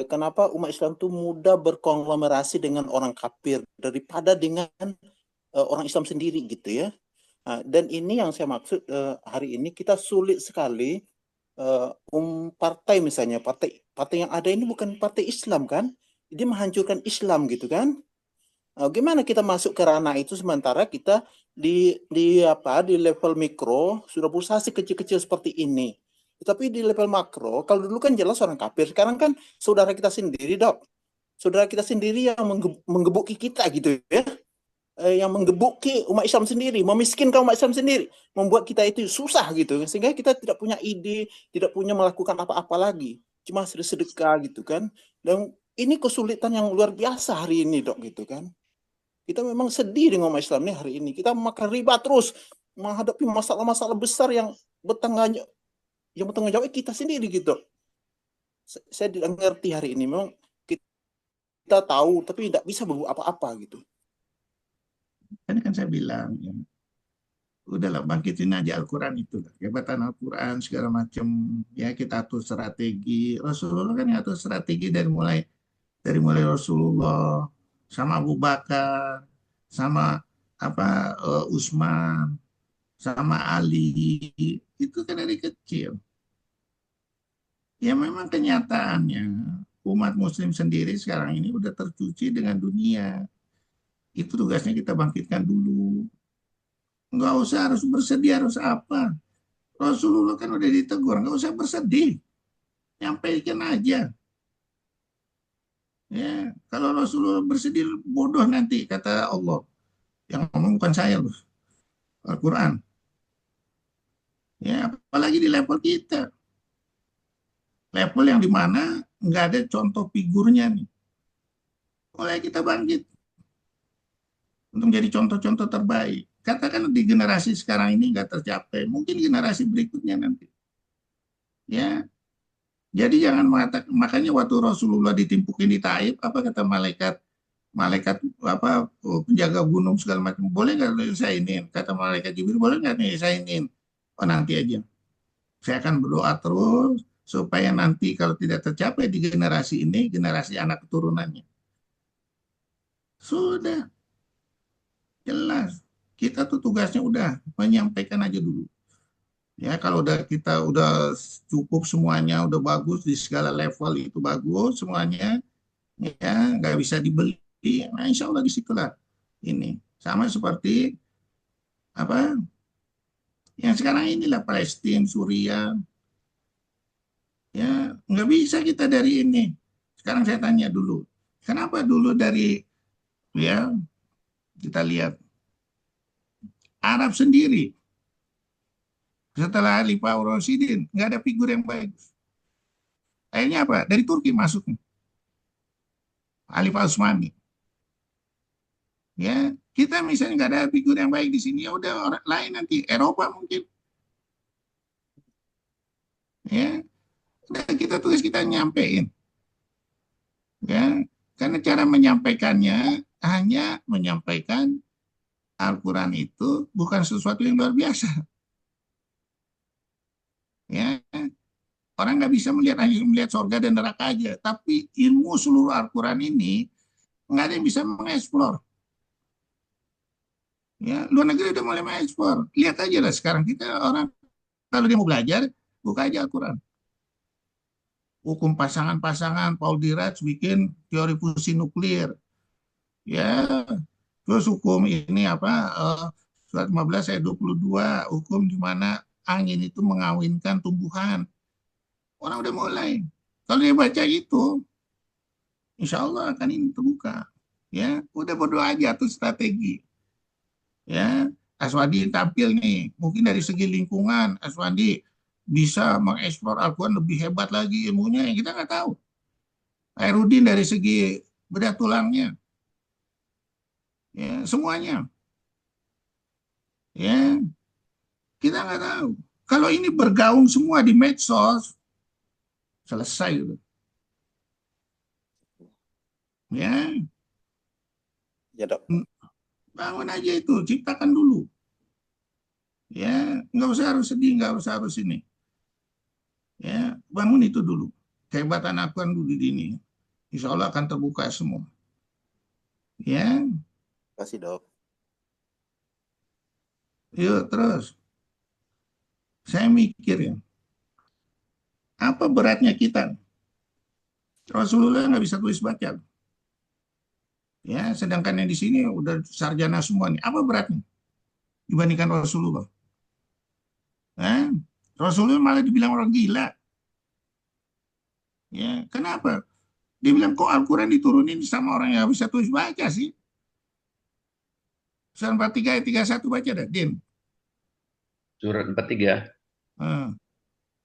kenapa umat Islam itu mudah berkonglomerasi dengan orang kafir daripada dengan orang Islam sendiri gitu ya. Dan ini yang saya maksud, hari ini kita sulit sekali, partai misalnya, partai yang ada ini bukan partai Islam kan, dia menghancurkan Islam gitu kan. Gimana kita masuk ke ranah itu sementara kita di level mikro sudah berusaha kecil-kecil seperti ini. Tetapi di level makro, kalau dulu kan jelas orang kafir, sekarang kan saudara kita sendiri dok, saudara kita sendiri yang menggebuki kita gitu ya, yang menggebuki umat Islam sendiri, memiskinkan umat Islam sendiri, membuat kita itu susah gitu, sehingga kita tidak punya ide, tidak punya melakukan apa-apa lagi, cuma sedekah gitu kan. Dan ini kesulitan yang luar biasa hari ini dok gitu kan. Kita memang sedih dengan umat Islam ini hari ini. Kita makan riba terus, menghadapi masalah-masalah besar yang bertanggung jawab kita sendiri gitu. Saya tidak ngerti hari ini. Memang kita tahu, tapi tidak bisa berbuat apa-apa gitu. Kan saya bilang, ya, udahlah bangkitin aja Al-Quran itu. Kehebatan Al-Quran segala macam. Ya kita atur strategi. Rasulullah kan atur strategi dari mulai Rasulullah, sama Abu Bakar, sama Utsman, sama Ali, itu kan dari kecil. Ya memang kenyataannya umat muslim sendiri sekarang ini udah tercuci dengan dunia. Itu tugasnya kita bangkitkan dulu. Nggak usah harus bersedih, harus apa. Rasulullah kan udah ditegur, nggak usah bersedih. Nyampaikan aja. Ya, kalau Rasulullah bersedih bodoh nanti kata Allah. Yang ngomong bukan saya loh. Al-Quran. Ya, apalagi di level kita. Level yang dimana nggak ada contoh figurnya nih. Mulai kita bangkit untuk menjadi contoh-contoh terbaik. Katakan di generasi sekarang ini nggak tercapai, mungkin generasi berikutnya nanti. Ya, jadi jangan mengatakan, makanya waktu Rasulullah ditimpukin di Taif, apa kata malaikat penjaga gunung segala macam, boleh nggak saya ini? Kata malaikat Jibril, boleh nggak nih saya ini? Oh nanti aja. Saya akan berdoa terus supaya nanti kalau tidak tercapai di generasi ini, generasi anak keturunannya. Sudah jelas. Kita tuh tugasnya udah menyampaikan aja dulu. Ya, kalau kita udah cukup semuanya, udah bagus di segala level itu bagus semuanya, ya nggak bisa dibeli. Nah, insya Allah disitulah ini sama seperti yang sekarang inilah Palestina, Suriah, Ya, nggak bisa kita dari ini. Sekarang saya tanya dulu, kenapa dulu dari ya kita lihat Arab sendiri setelah Khalifah Rasyidin nggak ada figur yang baik. Akhirnya apa? Dari Turki masuknya Khalifah Utsmani. Ya, kita misalnya nggak ada figur yang baik di sini, ya udah orang lain nanti Eropa mungkin. Ya, udah kita tulis kita nyampein. Ya, karena cara menyampaikannya hanya menyampaikan Al-Quran itu bukan sesuatu yang luar biasa. Ya, orang nggak bisa hanya melihat surga dan neraka aja, tapi ilmu seluruh Al-Quran ini nggak ada yang bisa mengeksplor. Ya, luar negeri udah mulai mengeksplor. Lihat aja lah sekarang kita orang kalau dia mau belajar, buka aja Al-Quran. Hukum pasangan-pasangan, Paul Dirac bikin teori fusi nuklir. Ya, terus hukum ini surat 15 ayat 22, hukum di mana angin itu mengawinkan tumbuhan. Orang udah mulai. Kalau dia baca itu, insya Allah akan ini terbuka. Ya, udah berdoa aja tuh strategi. Ya, Aswandi tampil nih, mungkin dari segi lingkungan Aswandi bisa mengeksplor Al-Quran lebih hebat lagi ilmunya, yang kita nggak tahu. Khairuddin dari segi bedah tulangnya, ya semuanya, ya kita nggak tahu. Kalau ini bergaung semua di medsos, selesai gitu. Ya, Ya, Dok. bangun aja itu, ciptakan dulu. Ya, nggak usah harus sedih, nggak usah harus ini. Ya, bangun itu dulu. Kehebatan Al-Quran dulu di ini. Insya Allah akan terbuka semua. Ya, Terima kasih, Dok. yuk terus. Saya mikir ya, apa beratnya kita? Rasulullah nggak bisa tulis baca. Ya, sedangkan yang di sini udah sarjana semua nih. Apa beratnya dibandingkan Rasulullah? Rasulullah malah dibilang orang gila. Ya, kenapa? Dia bilang kok Al-Quran diturunin sama orang yang bisa tulis baca sih? Surat 43 ayat 31 baca dah, Din. Surat 43. Hmm.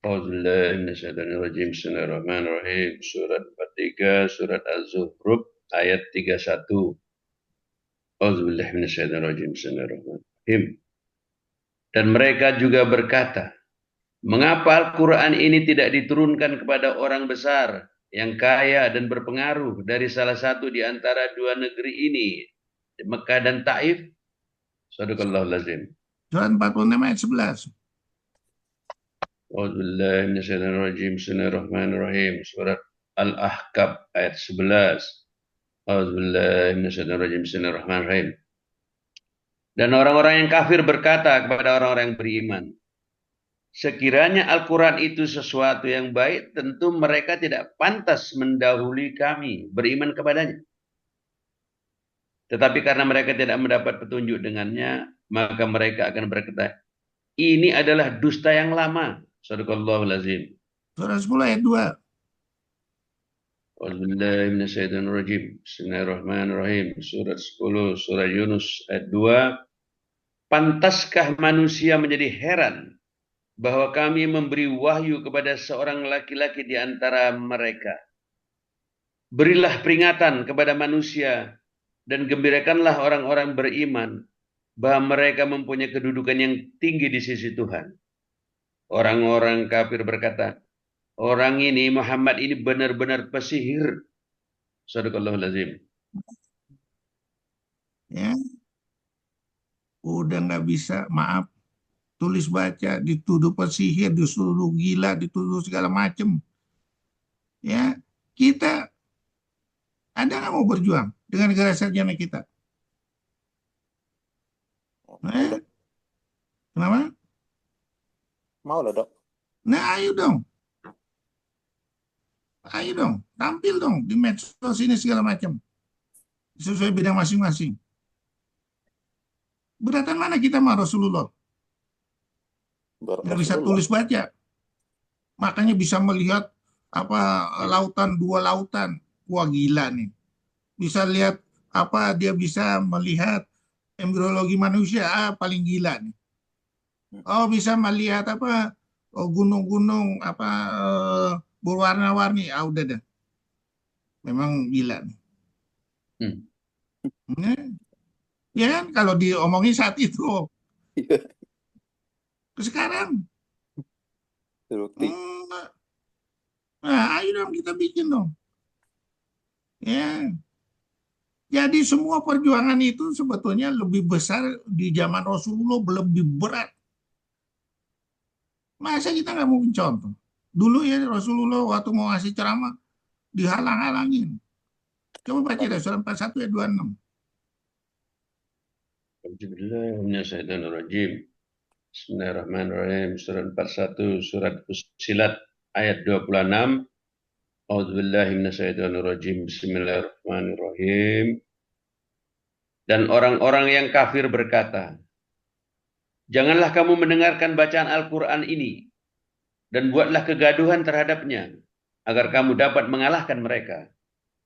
Auzubillahiminasyaitonirrajim. Bismillahirrahmanirrahim. Surat 43, surat Az-Zukhruf ayat 31. Auzubillahiminasyaitonirrajim. Bismillahirrahmanirrahim. Dan mereka juga berkata, mengapa Al-Quran ini tidak diturunkan kepada orang besar yang kaya dan berpengaruh dari salah satu di antara dua negeri ini, Mekah dan Taif? Shadaqallahul azim. Surat 46 ayat 11. Auzubillahiminasyaitonirrajim. Bismillahirrahmanirrahim. Surat Al-Ahqaf ayat 11. Auzubillahiminasyaitonirrajim. Bismillahirrahmanirrahim. Dan orang-orang yang kafir berkata kepada orang-orang yang beriman, sekiranya Al-Quran itu sesuatu yang baik, tentu mereka tidak pantas mendahului kami beriman kepadanya. Tetapi karena mereka tidak mendapat petunjuk dengannya, maka mereka akan berkata, ini adalah dusta yang lama. Shadaqallahul azim. Surat 10 ayat 2. Auzubillahiminasyaitonirrajim. Bismillahirrahmanirrahim. Surat 10, surat Yunus ayat 2. Pantaskah manusia menjadi heran bahwa kami memberi wahyu kepada seorang laki-laki di antara mereka? Berilah peringatan kepada manusia dan gembirakanlah orang-orang beriman bahwa mereka mempunyai kedudukan yang tinggi di sisi Tuhan. Orang-orang kafir berkata, orang ini, Muhammad ini benar-benar pesihir. Shadaqallahul azim. Ya, udah nggak bisa, maaf, tulis baca, dituduh pesihir, dituduh gila, dituduh segala macam. Ya, kita ada nggak mau berjuang dengan negara sarjana kita? Kenapa? Mau loh, Dok. Nah, ayo dong, tampil dong di medsos ini segala macam, sesuai bidang masing-masing. Beratan mana kita sama Rasulullah? Nggak bisa tulis baca, makanya bisa melihat lautan, 2 lautan. Wah, gila nih. Bisa lihat dia bisa melihat embriologi manusia, paling gila nih. Oh, bisa melihat gunung-gunung berwarna-warni. Udah deh. Memang gila nih. Ya kan, kalau diomongin saat itu. Sekarang. Terbukti. Nah, ayo dong kita bikin dong. Ya. Jadi semua perjuangan itu sebetulnya lebih besar di zaman Rasulullah, lebih berat. Masa kita nggak mau contoh? Dulu ya Rasulullah waktu mau ngasih ceramah dihalang-halangin. Coba baca deh surah 41 ayat 26. Bismillahirrahmanirrahim. Surat 41, surat Fussilat ayat 26. A'udzubillahi minasyaitonirrajim. Bismillahirrahmanirrahim. Dan orang-orang yang kafir berkata, janganlah kamu mendengarkan bacaan Al-Quran ini, dan buatlah kegaduhan terhadapnya, agar kamu dapat mengalahkan mereka.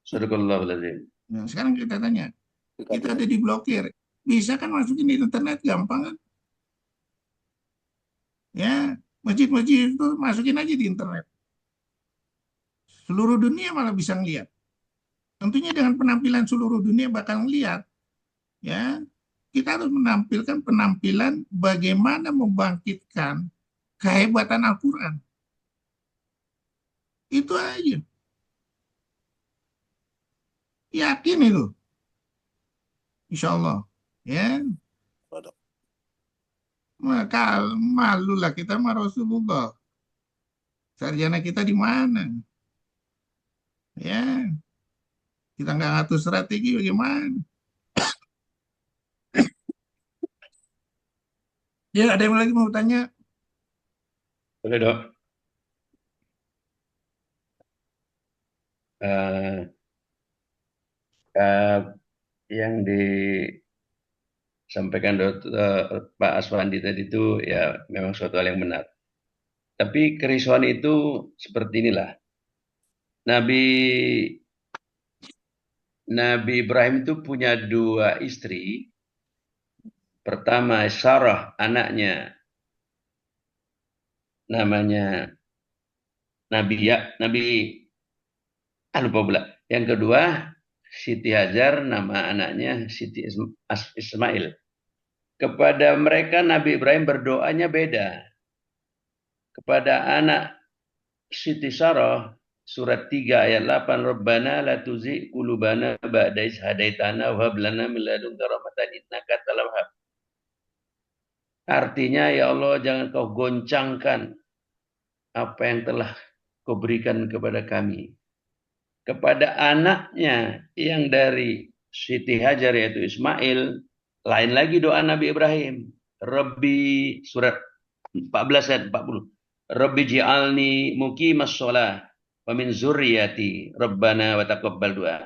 Sadaqallahul azim. Nah, sekarang kita tanya, kita ada diblokir. Bisa kan masukin di internet, gampang kan? Ya, masjid-masjid itu masukin aja di internet. Seluruh dunia malah bisa ngeliat. Tentunya dengan penampilan seluruh dunia bakal ngeliat. Ya, kita harus menampilkan penampilan bagaimana membangkitkan kehebatan Al-Quran. Itu aja. Yakin itu. Insya Allah. Ya. Maka malulah kita sama Rasulullah. Sarjana kita di mana? Ya. Kita nggak ngatur strategi bagaimana? Ya, ada yang lagi mau tanya? Boleh, Dok. Yang disampaikan Pak Aswandi tadi itu ya memang suatu hal yang benar. Tapi kerisauan itu seperti inilah. Nabi Ibrahim itu punya 2 istri. Pertama Sarah, anaknya namanya lupa pula. Yang kedua Siti Hajar, nama anaknya Siti Ismail. Kepada mereka Nabi Ibrahim berdoanya beda. Kepada anak Siti Sarah, surat 3 ayat 8, Rabbana la tuzigh qulubana ba'da idh hadaitana wa hab lana min ladunka rahmatan innaka antal wahhab. Artinya, ya Allah, jangan kau goncangkan apa yang telah kau berikan kepada kami. Kepada anaknya yang dari Siti Hajar yaitu Ismail, lain lagi doa Nabi Ibrahim. Rabbi, surat 14 ayat 40. Rabbi ji'alni muqimas shalah wa min zurriyati Rabbana wa taqabbal du'a.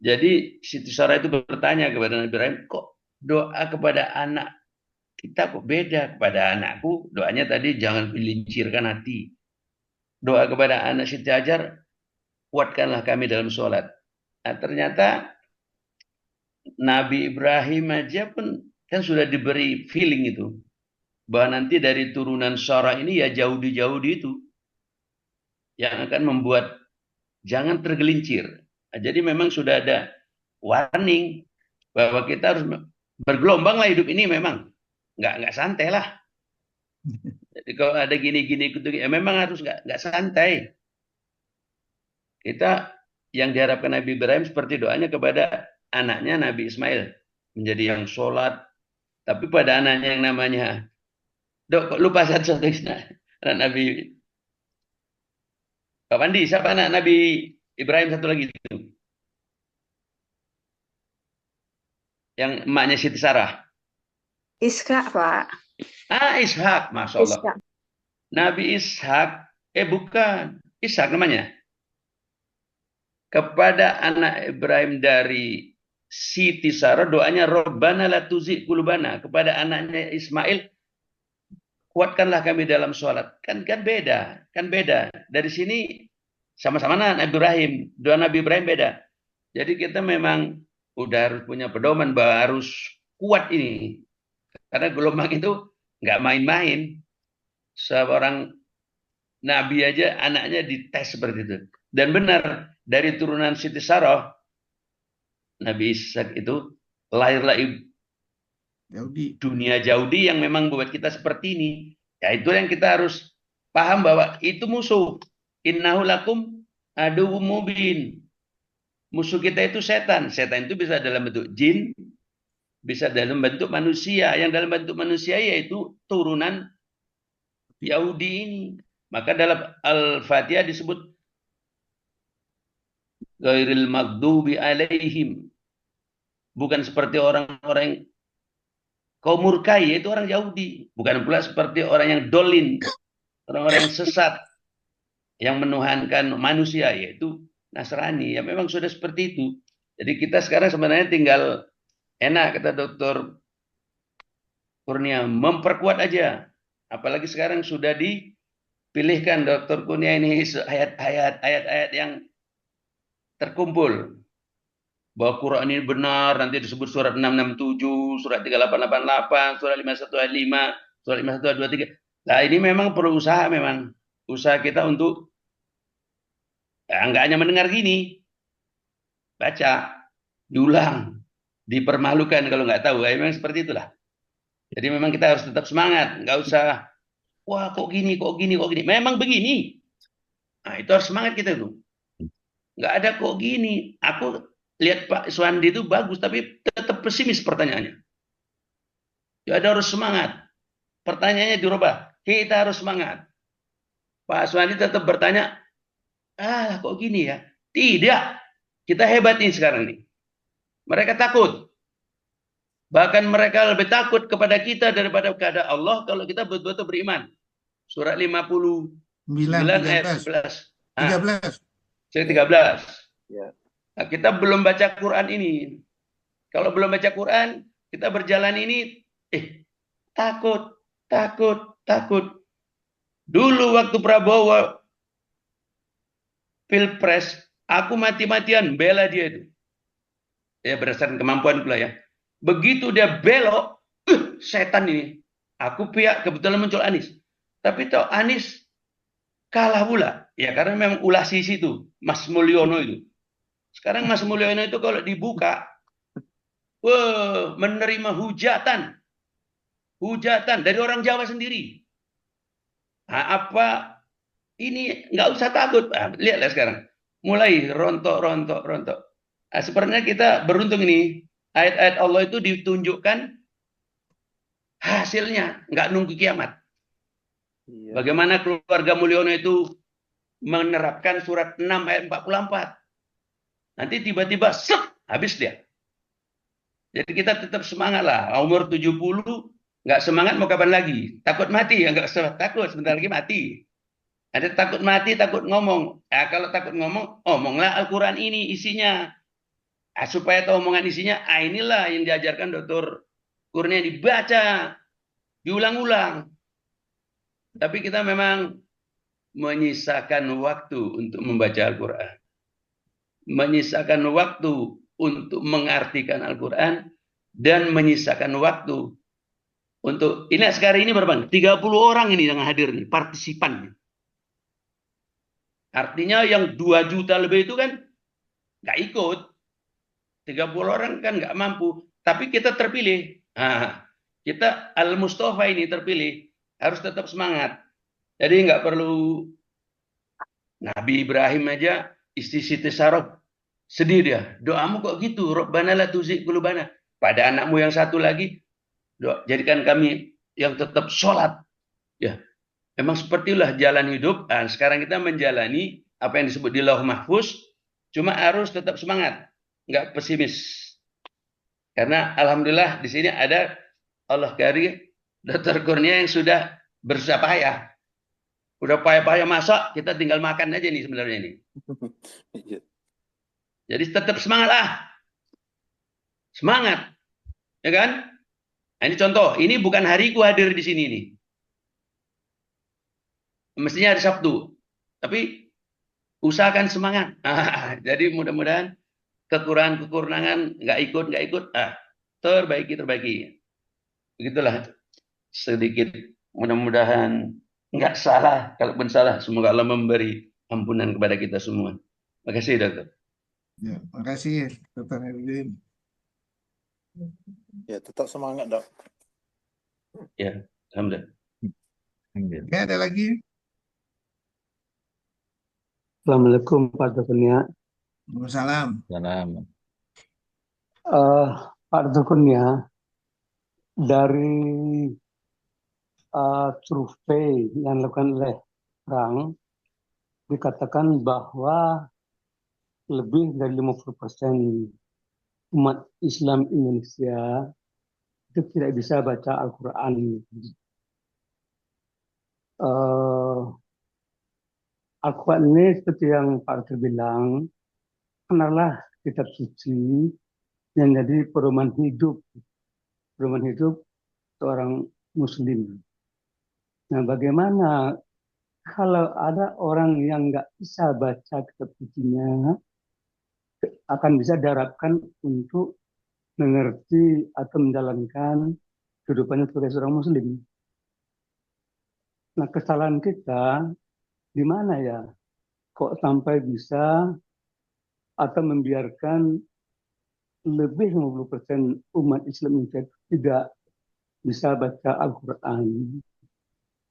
Jadi Siti Sarah itu bertanya kepada Nabi Ibrahim, kok doa kepada anak kita kok beda? Kepada anakku doanya tadi jangan pelincirkan hati. Doa kepada anak Siti Hajar, kuatkanlah kami dalam sholat. Nah, ternyata Nabi Ibrahim aja pun kan sudah diberi feeling itu, bahwa nanti dari turunan Sarah ini ya Yahudi itu yang akan membuat jangan tergelincir. Nah, jadi memang sudah ada warning bahwa kita harus bergelombang lah hidup ini, memang nggak santai lah. Jadi kalau ada gini-gini ya memang harus nggak santai. Kita yang diharapkan Nabi Ibrahim seperti doanya kepada anaknya Nabi Ismail, menjadi yang sholat. Tapi pada anaknya yang namanya, Dok, kok lupa satu-satu anak Nabi Pak Pandi, siapa anak Nabi Ibrahim satu lagi itu? Yang emaknya Siti Sarah. Ishak, Pak. Ishak, Masya Allah. Ishak. Nabi Ishak, bukan. Ishak namanya. Kepada anak Ibrahim dari Siti Sarah, doanya Rabbana la tuzigh qulubana. Kepada anaknya Ismail, kuatkanlah kami dalam sholat. Kan beda. Dari sini sama-sama Nabi Ibrahim. Doa Nabi Ibrahim beda. Jadi kita memang udah harus punya pedoman bahwa harus kuat ini. Karena gelombang itu nggak main-main. Seorang Nabi aja anaknya dites seperti itu. Dan benar, dari turunan Siti Sarah, Nabi Ishak itu lahirlah Yahudi. dunia Yahudi yang memang membuat kita seperti ini. Ya itu yang kita harus paham bahwa itu musuh. Innahu lakum aduwwum mubin. Musuh kita itu setan. Setan itu bisa dalam bentuk jin, bisa dalam bentuk manusia. Yang dalam bentuk manusia yaitu turunan Yahudi ini. Maka dalam Al-Fatihah disebut ghairil maghdubi alaihim. Bukan seperti orang-orang kaum murka, yaitu orang Yahudi. Bukan pula seperti orang yang dolin, orang-orang yang sesat, yang menuhankan manusia, yaitu Nasrani. Ya memang sudah seperti itu. Jadi kita sekarang sebenarnya tinggal enak, kata Dr. Kurnia, memperkuat aja. Apalagi sekarang sudah dipilihkan Dr. Kurnia ini ayat-ayat yang terkumpul. Bahwa Quran ini benar, nanti disebut surat 667, surat 3888, surat 51 ayat 5, surat 51 ayat 23. Nah ini memang perlu usaha memang. Usaha kita untuk nggak hanya mendengar gini, baca, diulang, dipermalukan kalau nggak tahu. Ya, memang seperti itulah. Jadi memang kita harus tetap semangat, nggak usah, wah kok gini, kok gini, kok gini. Memang begini. Nah itu harus semangat kita tuh. Nggak ada kok gini. Aku lihat Pak Suwandi itu bagus, tapi tetap pesimis pertanyaannya. Ya ada harus semangat. Pertanyaannya dirubah. Kita harus semangat. Pak Suwandi tetap bertanya, kok gini ya? Tidak. Kita hebat nih sekarang nih. Mereka takut. Bahkan mereka lebih takut kepada kita daripada kepada Allah kalau kita betul-betul beriman. Surat 59 ayat 11. 13. Surat 13. Ya. Nah, kita belum baca Quran ini. Kalau belum baca Quran, kita berjalan ini, takut. Dulu waktu Prabowo Pilpres, aku mati-matian bela dia itu. Ya berdasarkan kemampuan pula ya. Begitu dia belok, setan ini. Aku pihak kebetulan muncul Anies. Tapi tahu Anies kalah pula. Ya karena memang ulah sisi itu, Mas Mulyono itu. Sekarang Mas Mulyono itu kalau dibuka, menerima hujatan dari orang Jawa sendiri. Nah, apa ini nggak usah takut. Lihatlah sekarang, mulai rontok. Nah, sebenarnya kita beruntung ini. Ayat-ayat Allah itu ditunjukkan hasilnya, nggak nunggu kiamat. Iya. Bagaimana keluarga Mulyono itu menerapkan surat 6 ayat 44. Nanti tiba-tiba habis dia. Jadi kita tetap semangat lah. Umur 70 nggak semangat mau kapan lagi? Takut mati ya, nggak takut sebentar lagi mati. Ada takut mati, takut ngomong. Kalau takut ngomong, omonglah Al-Quran ini isinya. Supaya tahu omongan isinya, inilah yang diajarkan Dr. Kurnia, dibaca, diulang-ulang. Tapi kita memang menyisakan waktu untuk membaca Al-Quran. Menyisakan waktu untuk mengartikan Al-Quran. Dan menyisakan waktu untuk, ini sekarang ini berapa? 30 orang ini yang hadir nih, partisipan. Artinya yang 2 juta lebih itu kan nggak ikut. 30 orang kan nggak mampu, tapi kita terpilih. Kita Al-Mustafa ini terpilih, harus tetap semangat. Jadi nggak perlu Nabi Ibrahim aja, istri Siti Sarah sedih dia. Doamu kok gitu, Rabbana la tuzigh qulubana. Pada anakmu yang satu lagi, jadikan kami yang tetap sholat. Ya, memang sepertilah jalan hidup. Sekarang kita menjalani apa yang disebut di Lauh Mahfuz, cuma harus tetap semangat. Nggak pesimis. Karena alhamdulillah di sini ada Allah Karim, Dr. Kurnia yang sudah bersusah payah. Udah payah-payah masak, kita tinggal makan aja nih sebenarnya ini. Jadi tetap semangat lah. Semangat. Ya kan? Nah, ini contoh, ini bukan hariku hadir di sini nih. Mestinya hari Sabtu. Tapi usahakan semangat. Jadi mudah-mudahan kekurangan-kekurangan nggak ikut, terbaiki. Begitulah sedikit, mudah-mudahan nggak salah. Kalaupun salah, semoga Allah memberi ampunan kepada kita semua. Terima kasih, Dokter. Ya, makasih Dr. Herudin. Ya, tetap semangat, Dok. Ya, alhamdulillah. Ya, ada lagi? Assalamualaikum Pak Dukunya. Waalaikumsalam. Salam. Pak Dukunya, dari survei yang dilakukan oleh Rang, dikatakan bahwa lebih dari 50% umat Islam Indonesia itu tidak bisa baca Al-Quran. Al-Quran ini seperti yang Pak Dokter bilang, kenallah kitab suci yang jadi pedoman hidup seorang Muslim. Nah, bagaimana kalau ada orang yang nggak bisa baca kitab sucinya, akan bisa diharapkan untuk mengerti atau menjalankan kehidupannya sebagai seorang Muslim. Nah, kesalahan kita di mana ya? Kok sampai bisa atau membiarkan lebih 50% umat Islam Indonesia tidak bisa baca Al-Quran.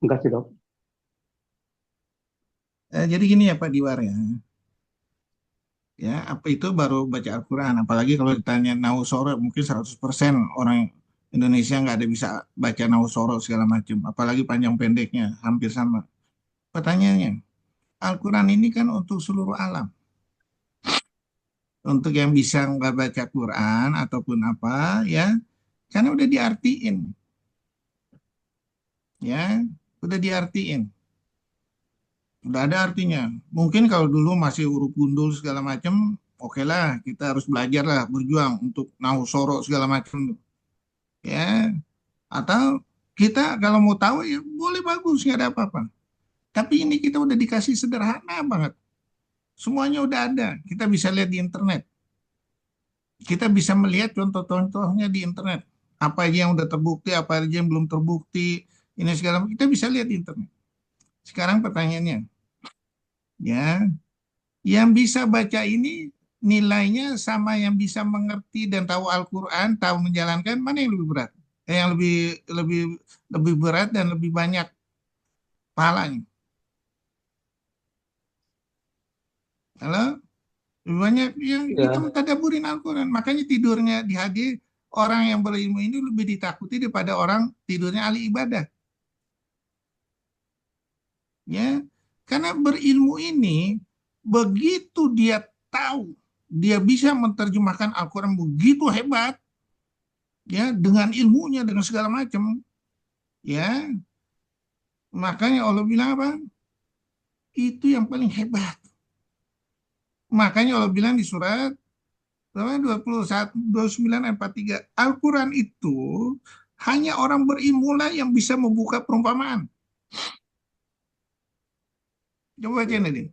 Terima kasih, Dok. Jadi gini ya Pak Diwar ya. Ya, apa itu baru baca Al-Quran? Apalagi kalau ditanya Nausoro, mungkin 100% orang Indonesia nggak ada bisa baca Nausoro segala macam. Apalagi panjang pendeknya, hampir sama. Pertanyaannya, Al-Quran ini kan untuk seluruh alam. Untuk yang bisa nggak baca Quran ataupun apa, ya, karena udah diartiin. Ya, udah diartiin. Udah ada artinya. Mungkin kalau dulu masih huruf gundul segala macam, oke lah, kita harus belajar lah, berjuang untuk Nausoro segala macam. Ya, atau kita kalau mau tahu ya boleh, bagus, nggak ada apa-apa. Tapi ini kita udah dikasih sederhana banget. Semuanya udah ada. Kita bisa lihat di internet. Kita bisa melihat contoh-contohnya di internet. Apa aja yang udah terbukti, apa aja yang belum terbukti. Ini segala kita bisa lihat di internet. Sekarang pertanyaannya, ya, yang bisa baca ini nilainya sama yang bisa mengerti dan tahu Al-Quran, tahu menjalankan, mana yang lebih berat? Yang lebih berat dan lebih banyak pahalanya. Halo? Lebih banyak yang kita mentadaburin Al-Quran. Makanya tidurnya di hadis, orang yang berilmu ini lebih ditakuti daripada orang tidurnya ahli ibadah. Ya, karena berilmu ini begitu dia tahu, dia bisa menerjemahkan Al-Quran begitu hebat, ya, dengan ilmunya, dengan segala macam, ya. Makanya Allah bilang apa? Itu yang paling hebat. Makanya Allah bilang di surat 21, 29, 43, Al-Quran itu hanya orang berilmu lah yang bisa membuka perumpamaan. Coba baca ini.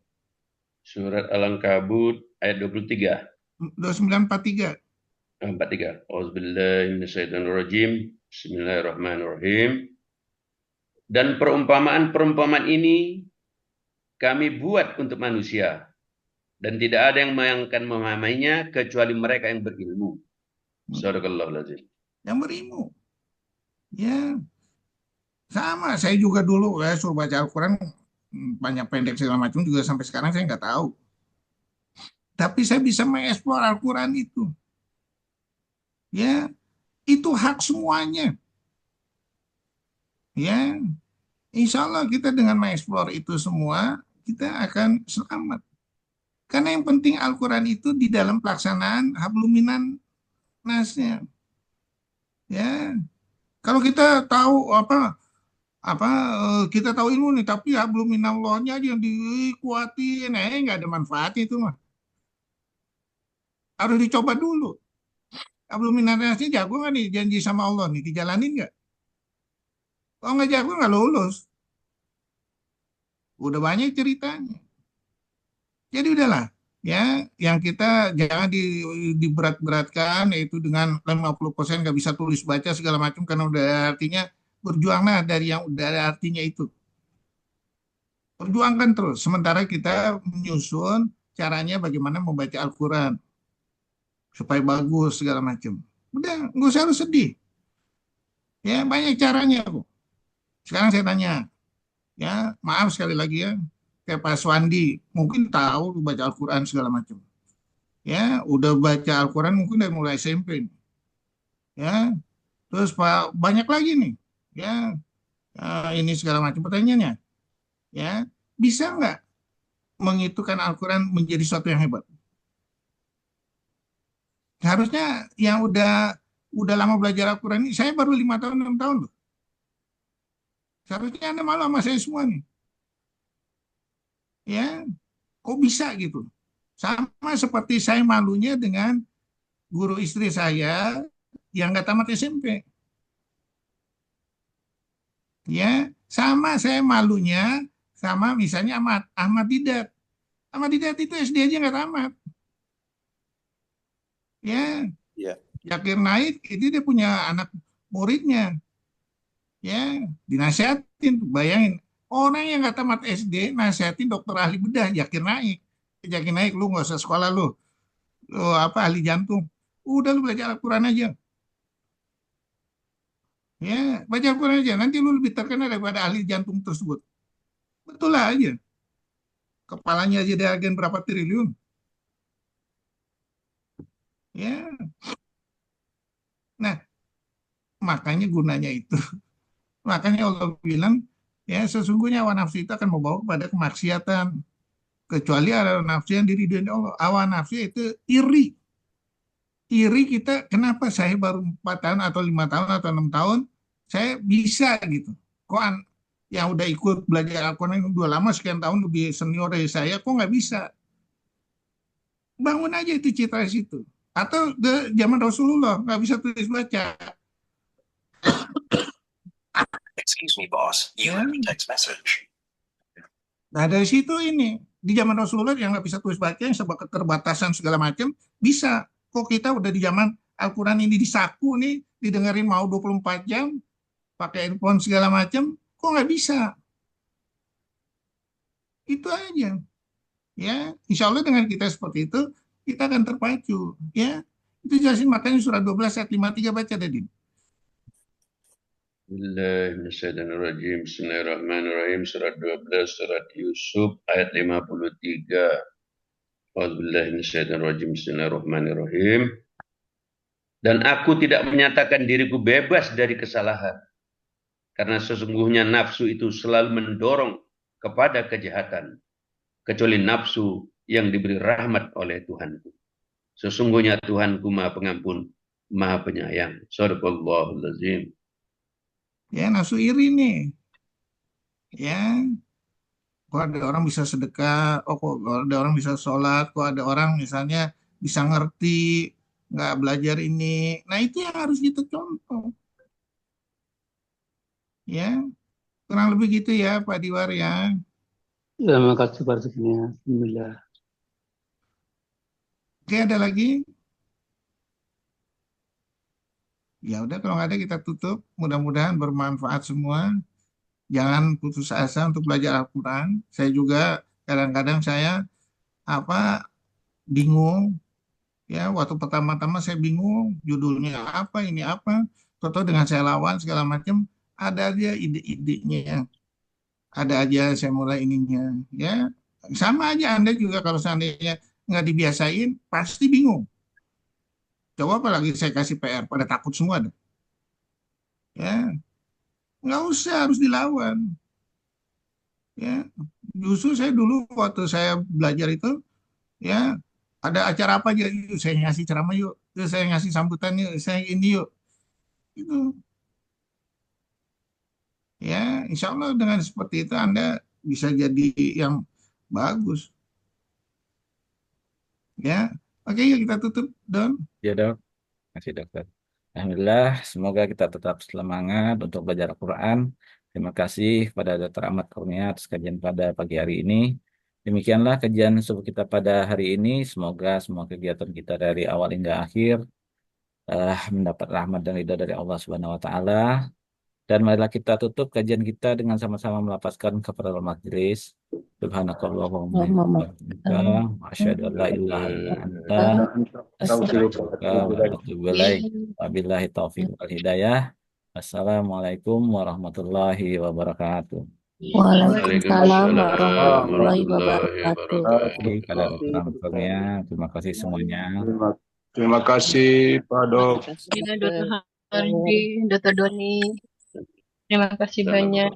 Surat Al-Ankabut ayat 23. 29, 43. 43. Auzubillahi minasyaitonirrajim. Bismillahirrahmanirrahim. Dan perumpamaan-perumpamaan ini kami buat untuk manusia. Dan tidak ada yang akan memahaminya kecuali mereka yang berilmu. Sadaqallahul azim. Yang berilmu. Ya. Sama, saya juga dulu ya suruh baca Al-Quran banyak pendek segala macam juga sampai sekarang saya nggak tahu. Tapi saya bisa mengeksplor Al-Quran itu. Ya, itu hak semuanya. Ya, insya Allah kita dengan mengeksplor itu semua, kita akan selamat. Karena yang penting Al-Quran itu di dalam pelaksanaan hablum minan nasnya. Ya, kalau kita tahu kita tahu ilmu nih, tapi hablum minallahnya aja yang dikuatin, nggak ada manfaatnya itu mah. Harus dicoba dulu. Hablum minan nasnya jago nggak nih janji sama Allah nih, dijalanin nggak? Kalau nggak jago nggak lulus. Udah banyak ceritanya. Jadi udahlah, ya, yang kita jangan diberat-beratkan, yaitu dengan 50% nggak bisa tulis baca segala macam, karena udah ada artinya. Berjuanglah dari yang udah ada artinya itu. Perjuangkan terus. Sementara kita menyusun caranya bagaimana membaca Al-Quran supaya bagus segala macam. Udah, nggak usah harus sedih. Ya, banyak caranya kok. Sekarang saya tanya, ya, maaf sekali lagi ya, kayak Pak Swandi, mungkin tahu baca Al-Quran segala macam. Ya, udah baca Al-Quran mungkin dari mulai SMP. Ya, terus Pak banyak lagi nih. Ya, ini segala macam pertanyaannya. Ya, bisa nggak mengitukan Al-Quran menjadi sesuatu yang hebat? Harusnya yang udah lama belajar Al-Quran ini, saya baru 5 tahun, 6 tahun loh. Seharusnya Anda malu sama saya semua nih. Ya, kok bisa gitu? Sama seperti saya malunya dengan guru istri saya yang nggak tamat SMP. Ya, sama saya malunya sama misalnya Ahmad Didat. Ahmad Didat itu SD aja nggak tamat. Ya, Ya. Zakir Naik itu dia punya anak muridnya. Ya, dinasihatin, bayangin. Orang yang nggak tamat SD nasihatin dokter ahli bedah Zakir Naik. Zakir Naik, lu nggak usah sekolah lu apa ahli jantung. Udah lu belajar Al-Quran aja. Ya, baca Al-Quran aja. Nanti lu lebih terkenal daripada ahli jantung tersebut. Betul lah aja. Kepalanya aja dia agen berapa triliun. Ya, nah makanya gunanya itu. Makanya Allah bilang, ya sesungguhnya hawa nafsu itu akan membawa kepada kemaksiatan. Kecuali ada nafsu yang diridhoi Allah. Hawa nafsu itu iri. Iri kita, kenapa saya baru 4 tahun atau 5 tahun atau 6 tahun, saya bisa gitu. Kok yang udah ikut belajar Al-Quran udah lama, sekian tahun lebih senior dari saya, kok nggak bisa? Bangun aja itu citra situ. Atau ke zaman Rasulullah, nggak bisa tulis baca. Excuse me, boss. You have a text message. Nah dari situ ini, di zaman Rasulullah yang nggak bisa tulis baca, yang sebab keterbatasan segala macam, bisa. Kok kita udah di zaman Al-Quran ini disaku nih, didengerin mau 24 jam, pakai handphone segala macam, kok nggak bisa? Itu aja. Ya, insya Allah dengan kita seperti itu, kita akan terpacu. Ya, itu jelasin makanya surat 12 ayat 53 baca tadi. Bismillahirrahmanirrahim. Bismillahirrahmanirrahim. Surat 12, surat Yusuf ayat 53. Bismillahirrahmanirrahim. Dan aku tidak menyatakan diriku bebas dari kesalahan. Karena sesungguhnya nafsu itu selalu mendorong kepada kejahatan. Kecuali nafsu yang diberi rahmat oleh Tuhanku. Sesungguhnya Tuhanku Maha Pengampun, Maha Penyayang. Shadaqallahul Azim. Ya, nafsu iri nih. Ya, kok ada orang bisa sedekah, kok ada orang bisa sholat, kok ada orang misalnya bisa ngerti, nggak belajar ini. Nah, itu yang harus kita contoh. Ya, kurang lebih gitu ya Pak Diwar ya. Terima kasih Pak Sufyan. Alhamdulillah. Oke, ada lagi? Ya udah, kalau nggak ada kita tutup. Mudah-mudahan bermanfaat semua. Jangan putus asa untuk belajar Al-Quran. Saya juga kadang-kadang saya bingung. Ya, waktu pertama-tama saya bingung judulnya apa, ini apa. Toto dengan saya lawan segala macam, ada aja ide-idenya. Ada aja saya mulai ininya. Ya, sama aja Anda juga kalau seandainya nggak dibiasain, pasti bingung. Coba apalagi saya kasih PR, pada takut semua deh. Ya, nggak usah harus dilawan. Ya, justru saya dulu waktu saya belajar itu, ya ada acara apa aja, yuk saya ngasih ceramah yuk, terus saya ngasih sambutan yuk, saya ini yuk, itu. Ya, insya Allah dengan seperti itu Anda bisa jadi yang bagus. Ya, oke yuk kita tutup, Don. Ya dok, kasih dokter. Alhamdulillah, semoga kita tetap semangat untuk belajar Al-Quran. Terima kasih kepada Dr. Ahmad Kurnia atas kajian pada pagi hari ini. Demikianlah kajian subuh kita pada hari ini. Semoga semua kegiatan kita dari awal hingga akhir mendapat rahmat dan ridha dari Allah Subhanahu wa taala. Dan marilah kita tutup kajian kita dengan sama-sama melapaskan kafaratul majelis. Subhanakallahumma wa bihamdika asyhadu an la ilaha illa anta astaghfiruka wa atubu ilaik. Wabillahi taufiq wal hidayah. Assalamualaikum warahmatullahi wabarakatuh. Waalaikumsalam warahmatullahi wabarakatuh. Terima kasih semuanya. Terima kasih Pak Dok. Dr. Doni. Terima kasih banyak.